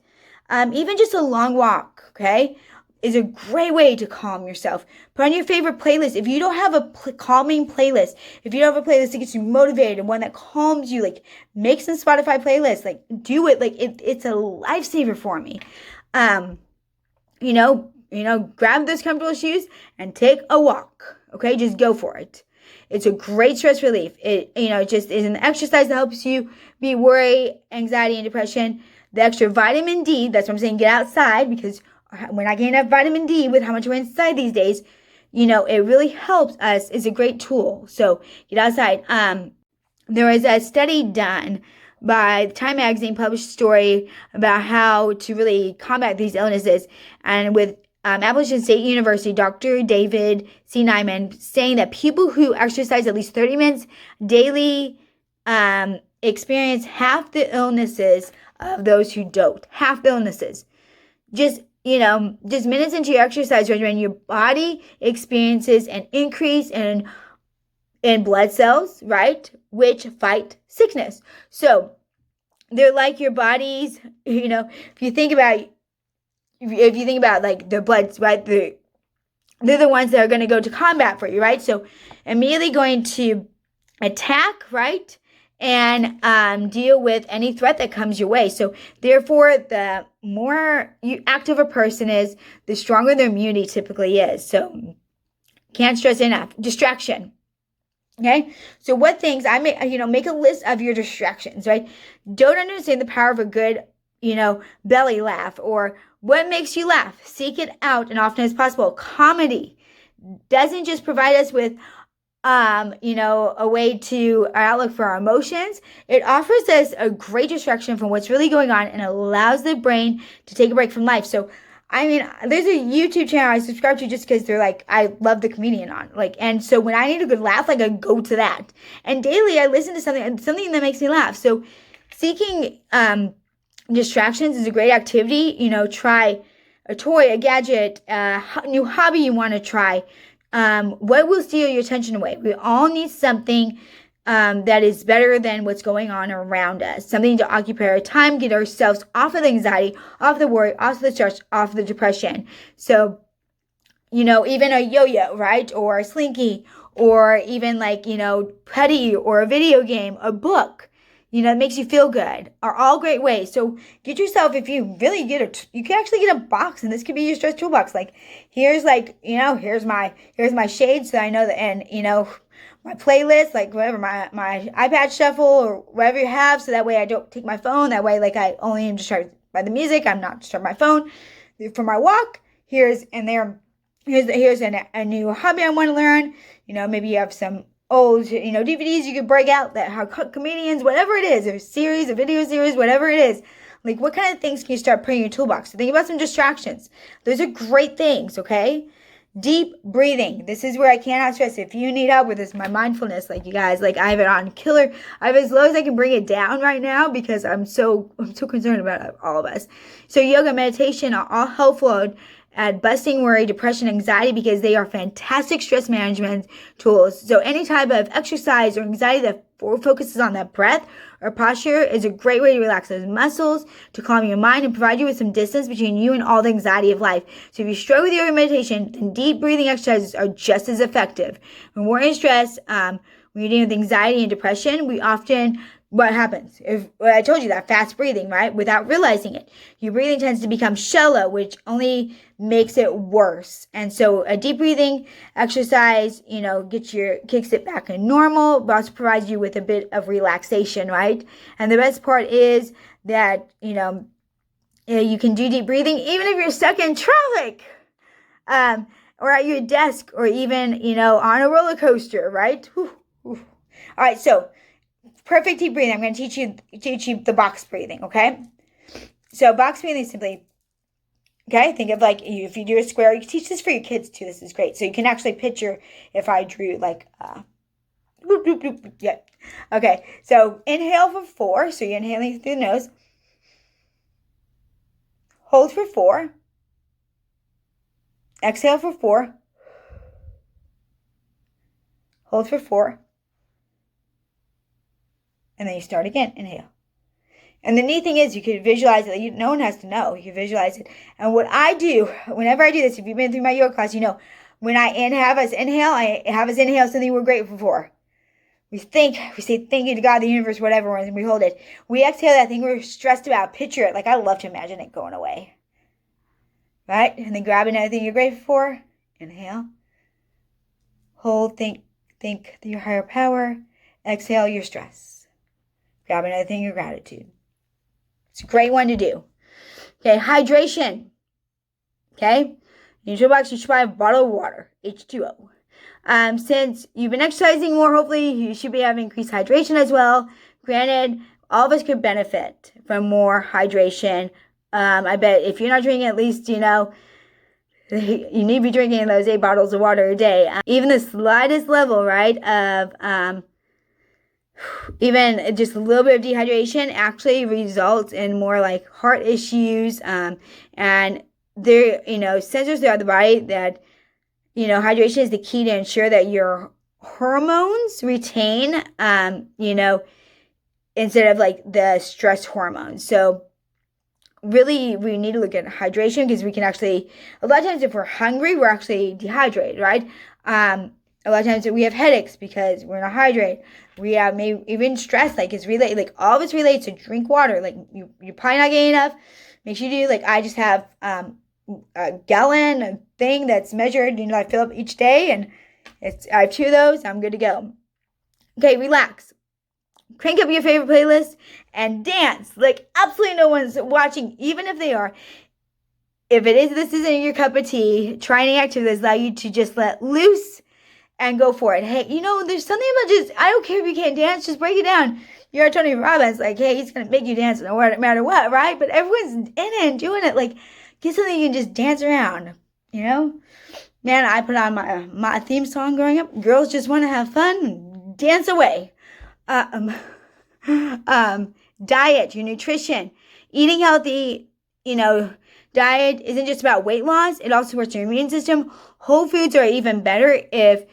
Even just a long walk, okay? Is a great way to calm yourself. Put on your favorite playlist. If you don't have a calming playlist, if you don't have a playlist that gets you motivated and one that calms you, like make some Spotify playlists, like do it. Like it's a lifesaver for me. Grab those comfortable shoes and take a walk. Okay, just go for it. It's a great stress relief. It just is an exercise that helps you beat worry, anxiety, and depression. The extra vitamin D, that's what I'm saying, get outside because we're not getting enough vitamin D with how much we're inside these days. It really helps us. It's a great tool. So get outside. There was a study done by Time Magazine, published a story about how to really combat these illnesses. And with Appalachian State University, Dr. David C. Nyman saying that people who exercise at least 30 minutes daily experience half the illnesses of those who don't. Half the illnesses. Just minutes into your exercise regimen, your body experiences an increase in blood cells, right? Which fight sickness. So they're like your body's, if you think about like the bloods, right? They're the ones that are going to go to combat for you, right? So immediately going to attack, right? And deal with any threat that comes your way. So therefore, the more active a person is, the stronger their immunity typically is. So can't stress enough. Distraction. Okay. So what things make a list of your distractions, right? Don't understand the power of a good, belly laugh or what makes you laugh. Seek it out and often as possible. Comedy doesn't just provide us with a way to our outlook for our emotions. It offers us a great distraction from what's really going on and allows the brain to take a break from life. So, there's a YouTube channel I subscribe to just because they're like, I love the comedian on. And so when I need a good laugh, I go to that. And daily I listen to something that makes me laugh. So seeking distractions is a great activity. Try a toy, a gadget, a new hobby you want to try. What will steal your attention away? We all need something that is better than what's going on around us. Something to occupy our time, get ourselves off of the anxiety, off the worry, off the stress, off the depression. So, even a yo-yo, right? Or a slinky, or even putty, or a video game, a book, it makes you feel good, are all great ways. So get yourself, if you really you can actually get a box, and this could be your stress toolbox. Here's my shades so I know that, and my playlist, whatever, my iPad shuffle or whatever you have, so that way I don't take my phone. That way, I only am distracted by the music. I'm not distracted by my phone. For my walk, here's a new hobby I want to learn. Maybe you have some old, DVDs you could break out that how comedians, whatever it is, a series, a video series, whatever it is. Like, what kind of things can you start putting in your toolbox? So think about some distractions. Those are great things, okay? Deep breathing. This is where I cannot stress. If you need help with this, my mindfulness, like, you guys, like, I have it on killer. I have as low as I can bring it down right now because I'm so concerned about all of us. So yoga, meditation are all helpful at busting worry, depression, anxiety, because they are fantastic stress management tools. So any type of exercise or anxiety that focuses on that breath or posture is a great way to relax those muscles, to calm your mind, and provide you with some distance between you and all the anxiety of life. So if you struggle with yoga meditation, then deep breathing exercises are just as effective. When we're in stress, when you're dealing with anxiety and depression, what happens? If I told you that fast breathing, right? Without realizing it, your breathing tends to become shallow, which only makes it worse. And so a deep breathing exercise, kicks it back in normal, but also provides you with a bit of relaxation, right? And the best part is that, you can do deep breathing even if you're stuck in traffic, or at your desk, or even, on a roller coaster, right? Whew, whew. All right, so perfect deep breathing. I'm going to teach you the box breathing, okay? So box breathing is simply, okay, think of like if you do a square. You can teach this for your kids too. This is great. So you can actually picture if I drew like, boop, boop, boop, boop, yeah. Okay, so inhale for 4. So you're inhaling through the nose. Hold for 4. Exhale for 4. Hold for 4. And then you start again. Inhale. And the neat thing is you can visualize it. No one has to know. You can visualize it. And what I do, whenever I do this, if you've been through my yoga class, when I have us inhale something we're grateful for. We say thank you to God, the universe, whatever, and we hold it. We exhale that thing we're stressed about. Picture it. Like, I love to imagine it going away. Right? And then grab another thing you're grateful for. Inhale. Hold, think your higher power. Exhale your stress. Grab another thing, your gratitude. It's a great one to do. Okay, hydration. Okay? In your toolbox, you should buy a bottle of water, H2O. Since you've been exercising more, hopefully you should be having increased hydration as well. Granted, all of us could benefit from more hydration. I bet if you're not drinking at least, you need to be drinking those 8 bottles of water a day. Even the slightest level, right, of even just a little bit of dehydration actually results in more like heart issues. And there, sensors throughout the body that, hydration is the key to ensure that your hormones retain, instead of like the stress hormones. So really, we need to look at hydration because we can actually, a lot of times if we're hungry, we're actually dehydrated, right? A lot of times we have headaches because we're not hydrated. We have maybe even stress, like it's related, like all of it's related to drink water. Like you're probably not getting enough. Make sure you do, like I just have a gallon thing that's measured, I fill up each day, and I have 2 of those, I'm good to go. Okay, relax. Crank up your favorite playlist and dance. Like absolutely no one's watching, even if they are. If this isn't your cup of tea, try any activity that allows you to just let loose and go for it. Hey, there's something about I don't care if you can't dance, just break it down. You're Tony Robbins, like, hey, he's going to make you dance no matter what, right? But everyone's in it and doing it. Like, get something you can just dance around, Man, I put on my theme song growing up. Girls just want to have fun, dance away. Diet, your nutrition, eating healthy, diet isn't just about weight loss. It also supports your immune system. Whole foods are even better if,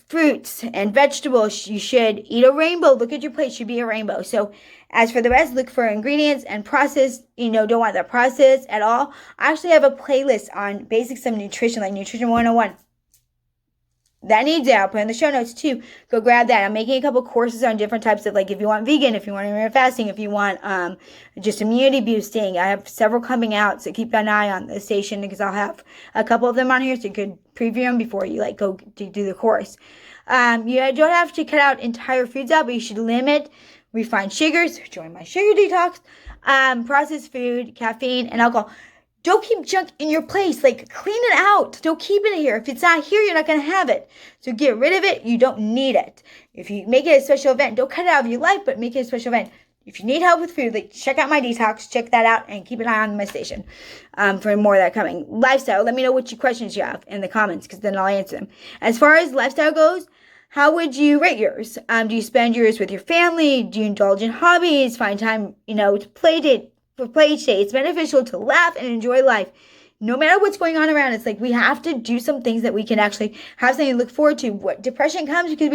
fruits and vegetables. You should eat a rainbow. Look at your plate. It should be a rainbow. So as for the rest, look for ingredients and processed, don't want that processed at all. I actually have a playlist on basics of nutrition, like Nutrition 101. That needs it. I'll put in the show notes too. Go grab that. I'm making a couple courses on different types of, like, if you want vegan, if you want intermittent fasting, if you want just immunity boosting. I have several coming out, so keep an eye on the station because I'll have a couple of them on here, so you could preview them before you go do the course. You don't have to cut out entire foods out, but you should limit refined sugars. Join my sugar detox. Processed food, caffeine, and alcohol. Don't keep junk in your place. Like, clean it out. Don't keep it here. If it's not here, you're not going to have it. So get rid of it. You don't need it. If you make it a special event, don't cut it out of your life, but make it a special event. If you need help with food, like, check out my detox. Check that out and keep an eye on my station for more of that coming. Lifestyle. Let me know what questions you have in the comments, because then I'll answer them. As far as lifestyle goes, how would you rate yours? Do you spend yours with your family? Do you indulge in hobbies? Find time, to play date? For play each day. It's beneficial to laugh and enjoy life. No matter what's going on around us, like, we have to do some things that we can actually have something to look forward to. What depression comes because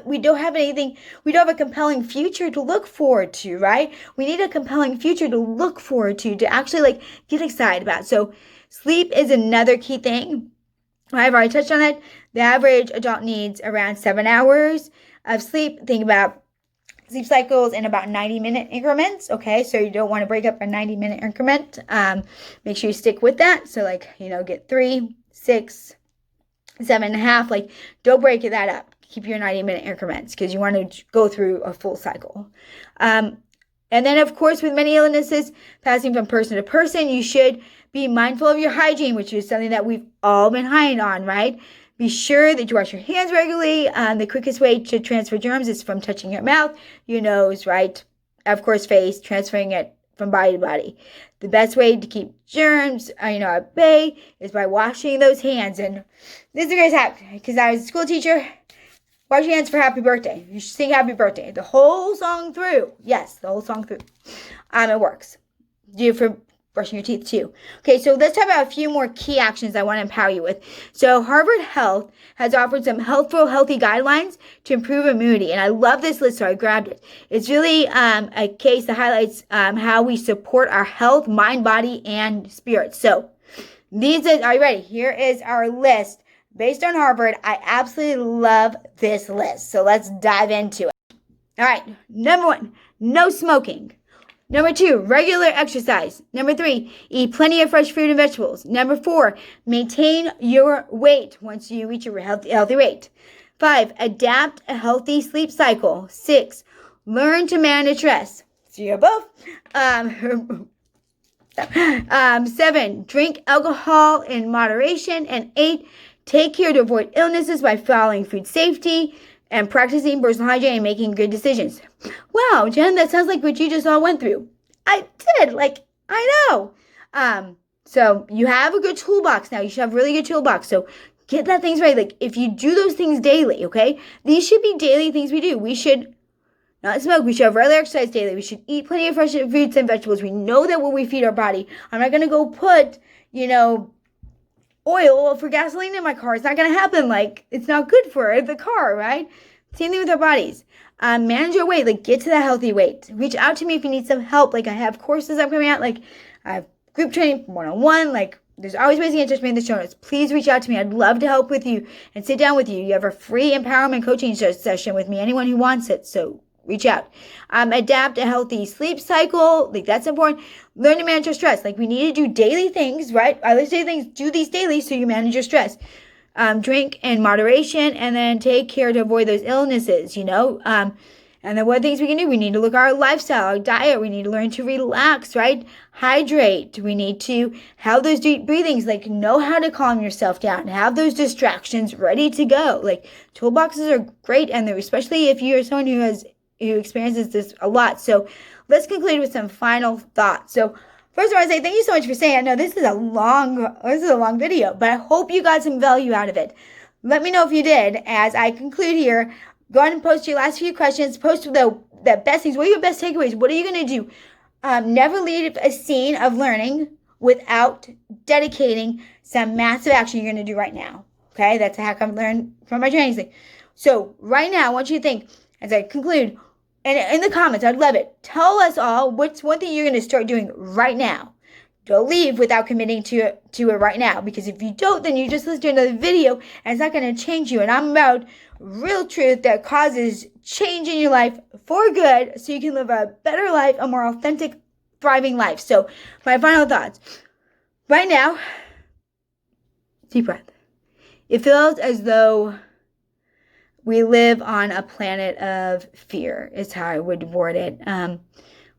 we don't have a compelling future to look forward to, right? We need a compelling future to look forward to actually, like, get excited about. So sleep is another key thing. I've already touched on it. The average adult needs around 7 hours of sleep. Think about sleep cycles in about 90-minute increments, okay? So you don't want to break up a 90-minute increment. Make sure you stick with that. So, like, get 3, 6, 7.5. Like, don't break that up. Keep your 90-minute increments, because you want to go through a full cycle. And then, of course, with many illnesses passing from person to person, you should be mindful of your hygiene, which is something that we've all been high on, right? Be sure that you wash your hands regularly. The quickest way to transfer germs is from touching your mouth, your nose, right? Of course, face, transferring it from body to body. The best way to keep germs, at bay is by washing those hands. And this is a great hack, because I was a school teacher. Wash your hands for happy birthday. You should sing happy birthday the whole song through. Yes, the whole song through. It works. Do it for brushing your teeth too. Okay, so let's talk about a few more key actions I want to empower you with. So Harvard Health has offered some helpful, healthy guidelines to improve immunity. And I love this list, so I grabbed it. It's really a case that highlights how we support our health, mind, body, and spirit. So are you ready? Here is our list based on Harvard. I absolutely love this list. So let's dive into it. All right, number 1, no smoking. Number 2, regular exercise. Number 3, eat plenty of fresh fruit and vegetables. Number 4, maintain your weight once you reach your healthy weight. 5, adapt a healthy sleep cycle. 6, learn to manage stress. So you have both. 7, drink alcohol in moderation. And 8, take care to avoid illnesses by following food safety and practicing personal hygiene and making good decisions. Wow, Jen, that sounds like what you just all went through. I did. I know. So you have a good toolbox now. You should have a really good toolbox. So get that things right. Like, if you do those things daily, okay? These should be daily things we do. We should not smoke. We should have regular exercise daily. We should eat plenty of fresh fruits and vegetables. We know that when we feed our body, I'm not going to go put, oil for gasoline in my car. It's not going to happen. Like, it's not good for the car, right? Same thing with our bodies. Manage your weight. Like, get to that healthy weight. Reach out to me if you need some help. Like, I have courses I'm coming out. Like, I have group training, one-on-one. Like, there's always ways to get in touch with me in the show notes. Please reach out to me. I'd love to help with you and sit down with you. You have a free empowerment coaching session with me. Anyone who wants it. So reach out. Adapt a healthy sleep cycle. Like, that's important. Learn to manage your stress. Like, we need to do daily things, right? I always say things, do these daily so you manage your stress. Drink in moderation, and then take care to avoid those illnesses, and then what things we can do? We need to look at our lifestyle, our diet. We need to learn to relax, right? Hydrate. We need to have those deep breathings, like, know how to calm yourself down, have those distractions ready to go. Like, toolboxes are great, and especially if you're someone who experiences this a lot. So let's conclude with some final thoughts. So first of all, I say thank you so much for saying. I know this is a long video, but I hope you got some value out of it. Let me know if you did. As I conclude here, go ahead and post your last few questions. Post the best things. What are your best takeaways? What are you going to do? Never leave a scene of learning without dedicating some massive action you're going to do right now. Okay, that's a hack I've learned from my training thing. So right now, I want you to think, as I conclude, and in the comments, I'd love it. Tell us all what's one thing you're going to start doing right now. Don't leave without committing to it right now. Because if you don't, then you just listen to another video and it's not going to change you. And I'm about real truth that causes change in your life for good so you can live a better life, a more authentic, thriving life. So my final thoughts. Right now, deep breath. It feels as though we live on a planet of fear, is how I would word it.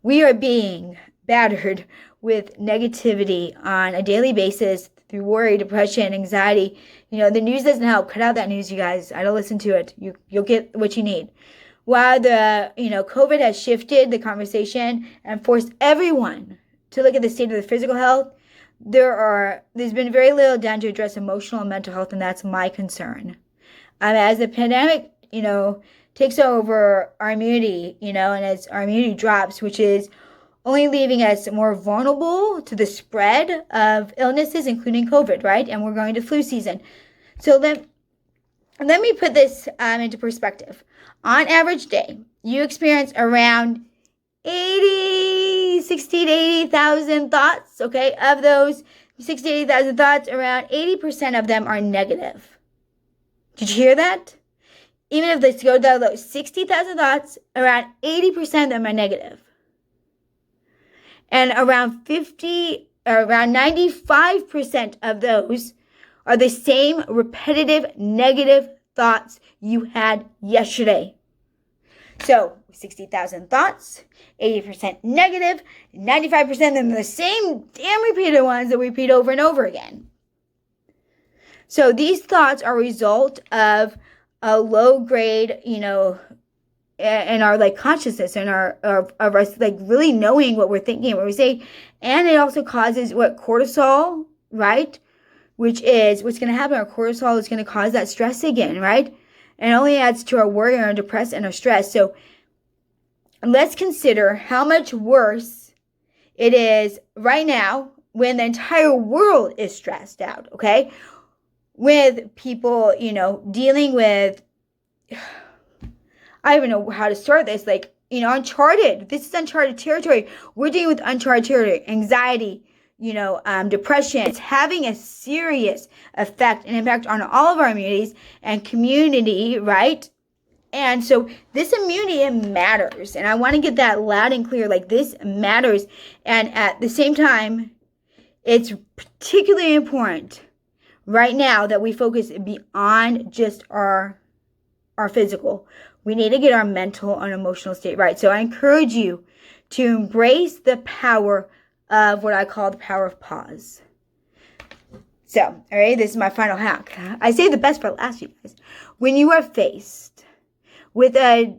We are being battered with negativity on a daily basis through worry, depression, anxiety. The news doesn't help. Cut out that news, you guys. I don't listen to it. You'll get what you need. While the COVID has shifted the conversation and forced everyone to look at the state of the physical health, there's been very little done to address emotional and mental health, and that's my concern. As the pandemic, takes over our immunity, and as our immunity drops, which is only leaving us more vulnerable to the spread of illnesses, including COVID, right? And we're going to flu season. So let me put this into perspective. On average day, you experience around 60 to 80,000 thoughts, okay? Of those 60 to 80,000 thoughts, around 80% of them are negative. Did you hear that? Even if let's go down those 60,000 thoughts, around 80% of them are negative. And around 95% of those are the same repetitive negative thoughts you had yesterday. So 60,000 thoughts, 80% negative, 95% of them are the same damn repeated ones that we repeat over and over again. So these thoughts are a result of a low grade, in our consciousness and of us really knowing what we're thinking and what we say. And it also causes cortisol, right? Which is what's going to happen. Our cortisol is going to cause that stress again, right? And it only adds to our worry and our depressed and our stress. So let's consider how much worse it is right now when the entire world is stressed out, okay? With people, dealing with, I don't even know how to start this, uncharted. This is uncharted territory. We're dealing with uncharted territory, anxiety, depression. It's having a serious effect and impact on all of our immunities and community, right? And so this immunity, it matters. And I want to get that loud and clear, this matters. And at the same time, it's particularly important right now that we focus beyond just our physical. We need to get our mental and emotional state right. So I encourage you to embrace the power of what I call the power of pause. So, all right, this is my final hack. I say the best for last, you guys. When you are faced with a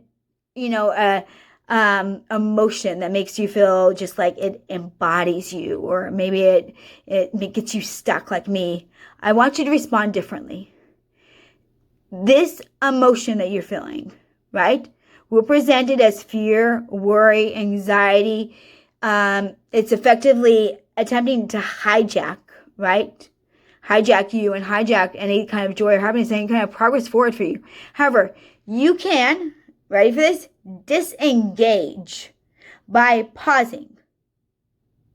emotion that makes you feel just like it embodies you, or maybe it gets you stuck like me, I want you to respond differently. This emotion that you're feeling, right, will present it as fear, worry, anxiety. It's effectively attempting to hijack, right? Hijack you and hijack any kind of joy or happiness, any kind of progress forward for you. However, you can, ready for this, disengage by pausing.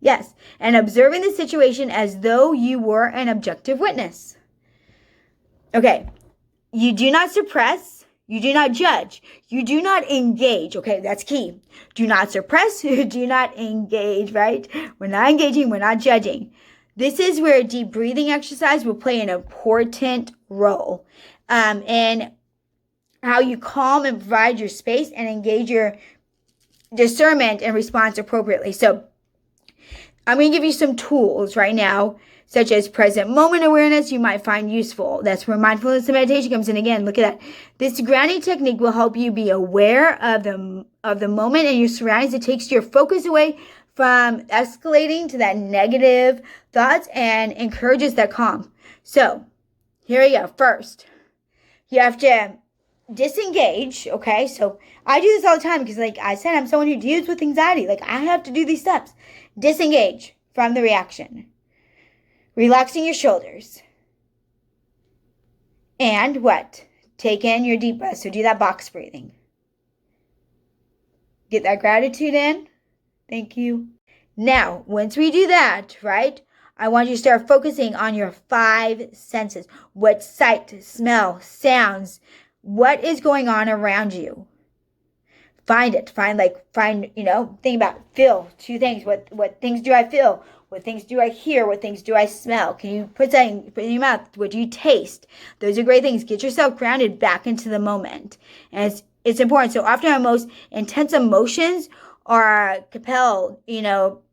Yes, and observing the situation as though you were an objective witness. Okay, you do not suppress, you do not judge, you do not engage. Okay, that's key. Do not suppress, do not engage, right? We're not engaging, we're not judging. This is where a deep breathing exercise will play an important role in how you calm and provide your space and engage your discernment and response appropriately. So I'm going to give you some tools right now, such as present moment awareness you might find useful. That's where mindfulness and meditation comes in. Again, look at that. This grounding technique will help you be aware of the moment and your surroundings. It takes your focus away from escalating to that negative thoughts and encourages that calm. So here we go. First, you have to disengage. Okay, so I do this all the time because, like I said, I'm someone who deals with anxiety. I have to do these steps. Disengage from the reaction. Relaxing your shoulders. And what? Take in your deep breath. So do that box breathing. Get that gratitude in. Thank you. Now, once we do that, right, I want you to start focusing on your 5 senses. What sight, smell, sounds, what is going on around you? Find it. Think about, feel 2 things. What things do I feel? What things do I hear? What things do I smell? Can you put something in your mouth? What do you taste? Those are great things. Get yourself grounded back into the moment. And it's important. So often our most intense emotions are compelled,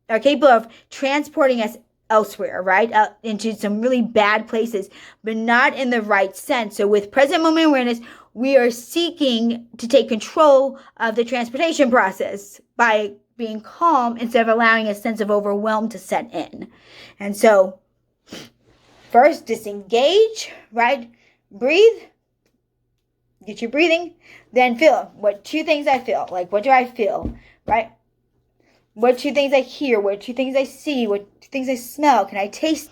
are capable of transporting us elsewhere, right? Into some really bad places, but not in the right sense. So with present moment awareness, we are seeking to take control of the transportation process by being calm instead of allowing a sense of overwhelm to set in. And so first, disengage, right? Breathe. Get your breathing. Then feel. What two things I feel? Like, what do I feel, right? What two things I hear? What two things I see? What two things I smell? Can I taste?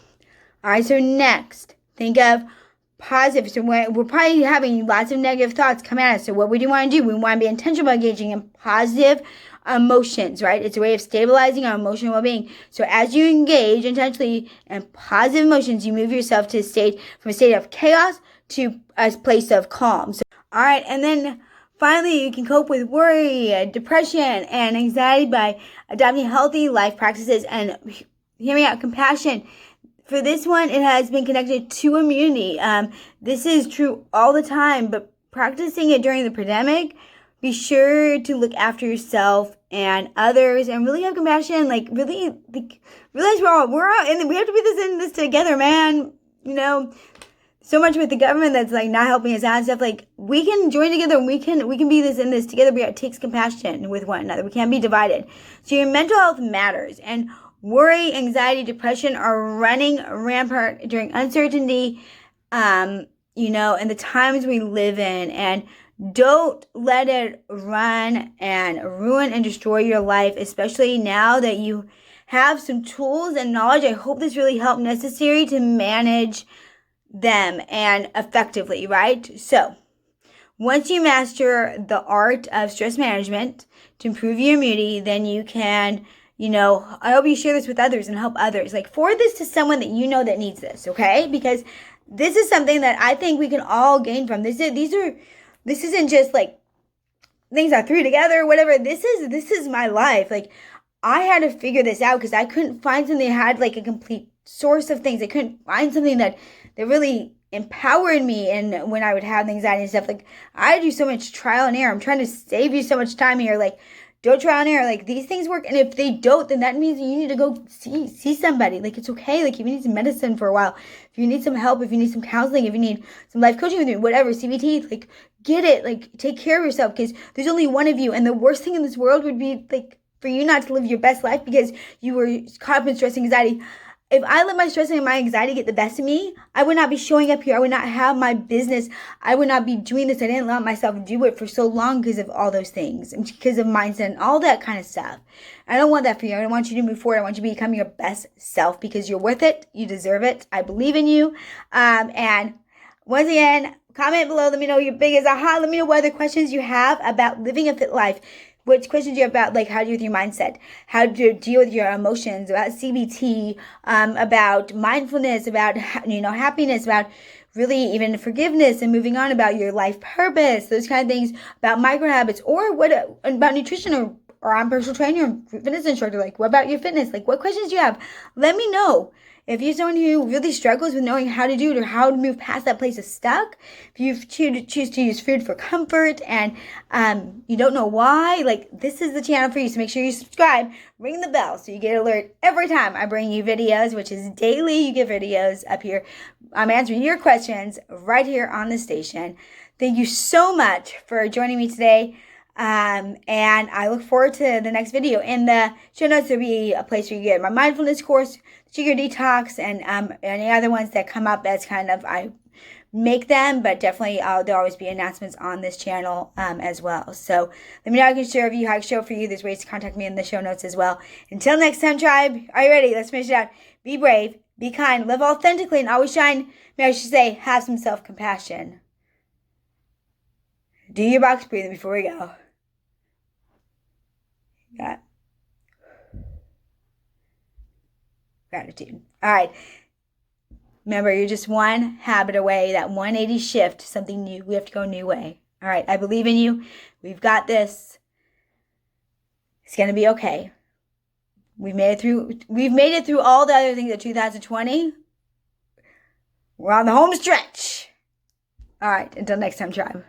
All right, so next, think of positive. So we're probably having lots of negative thoughts come at us. So what we do want to do, we want to be intentional about engaging in positive emotions, right? It's a way of stabilizing our emotional well-being. So as you engage intentionally in positive emotions, you move yourself to from a state of chaos to a place of calm. So, all right, and then finally, you can cope with worry, depression, and anxiety by adopting healthy life practices and hearing out compassion. For this one, it has been connected to immunity. This is true all the time, but practicing it during the pandemic, be sure to look after yourself and others and really have compassion. Like, really realize we're all in, we have to be in this together, man. You know, so much with the government that's like not helping us out and stuff. Like, we can join together and we can be in this together. But it takes compassion with one another. We can't be divided. So your mental health matters, and worry, anxiety, depression are running rampant during uncertainty, and the times we live in. And don't let it run and ruin and destroy your life, especially now that you have some tools and knowledge. I hope this really helped necessary to manage them and effectively, right? So once you master the art of stress management to improve your immunity, then you can, I hope you share this with others and help others. Like, forward this to someone that you know that needs this, okay? Because this is something that I think we can all gain from. This isn't just like things I threw together or whatever. This is my life. Like, I had to figure this out because I couldn't find something that had like a complete source of things. I couldn't find something that really empowered me. And when I would have anxiety and stuff, like, I do so much trial and error. I'm trying to save you so much time here. Like, don't trial and error. Like, these things work. And if they don't, then that means you need to go see somebody. Like, it's okay. Like, if you need some medicine for a while, if you need some help, if you need some counseling, if you need some life coaching with me, whatever, CBT, like, get it. Like, take care of yourself, because there's only one of you. And the worst thing in this world would be, like, for you not to live your best life because you were caught up in stress and anxiety. If I let my stress and my anxiety get the best of me, I would not be showing up here. I would not have my business. I would not be doing this. I didn't let myself do it for so long because of all those things, and because of mindset and all that kind of stuff. I don't want that for you. I don't want you to move forward. I want you to become your best self, because you're worth it. You deserve it. I believe in you. And once again, comment below. Let me know your biggest aha. Let me know what other questions you have about living a fit life. What questions you have about, like, how to deal with your mindset, how to deal with your emotions, about CBT, about mindfulness, about, happiness, about really even forgiveness and moving on, about your life purpose, those kind of things, about micro habits, or what about nutrition, or I'm a personal trainer or fitness instructor. Like, what about your fitness? Like, what questions do you have? Let me know. If you're someone who really struggles with knowing how to do it or how to move past that place of stuck, if you choose to use food for comfort and you don't know why, like, this is the channel for you. So make sure you subscribe, ring the bell so you get alert every time I bring you videos, which is daily. You get videos up here. I'm answering your questions right here on the station. Thank you so much for joining me today. And I look forward to the next video. In the show notes, there'll be a place where you get my mindfulness course, sugar detox, and any other ones that come up as kind of I make them, but definitely there'll always be announcements on this channel as well. So let me know how I can share with you, how I can show for you. There's ways to contact me in the show notes as well. Until next time, tribe, are you ready? Let's finish it out. Be brave, be kind, live authentically, and always shine. Maybe I should say, have some self-compassion. Do your box breathing before we go. Got gratitude. All right. Remember, you're just one habit away, that 180 shift, something new. We have to go a new way. All right. I believe in you. We've got this. It's going to be okay. We've made it through all the other things of 2020. We're on the home stretch. All right. Until next time, tribe.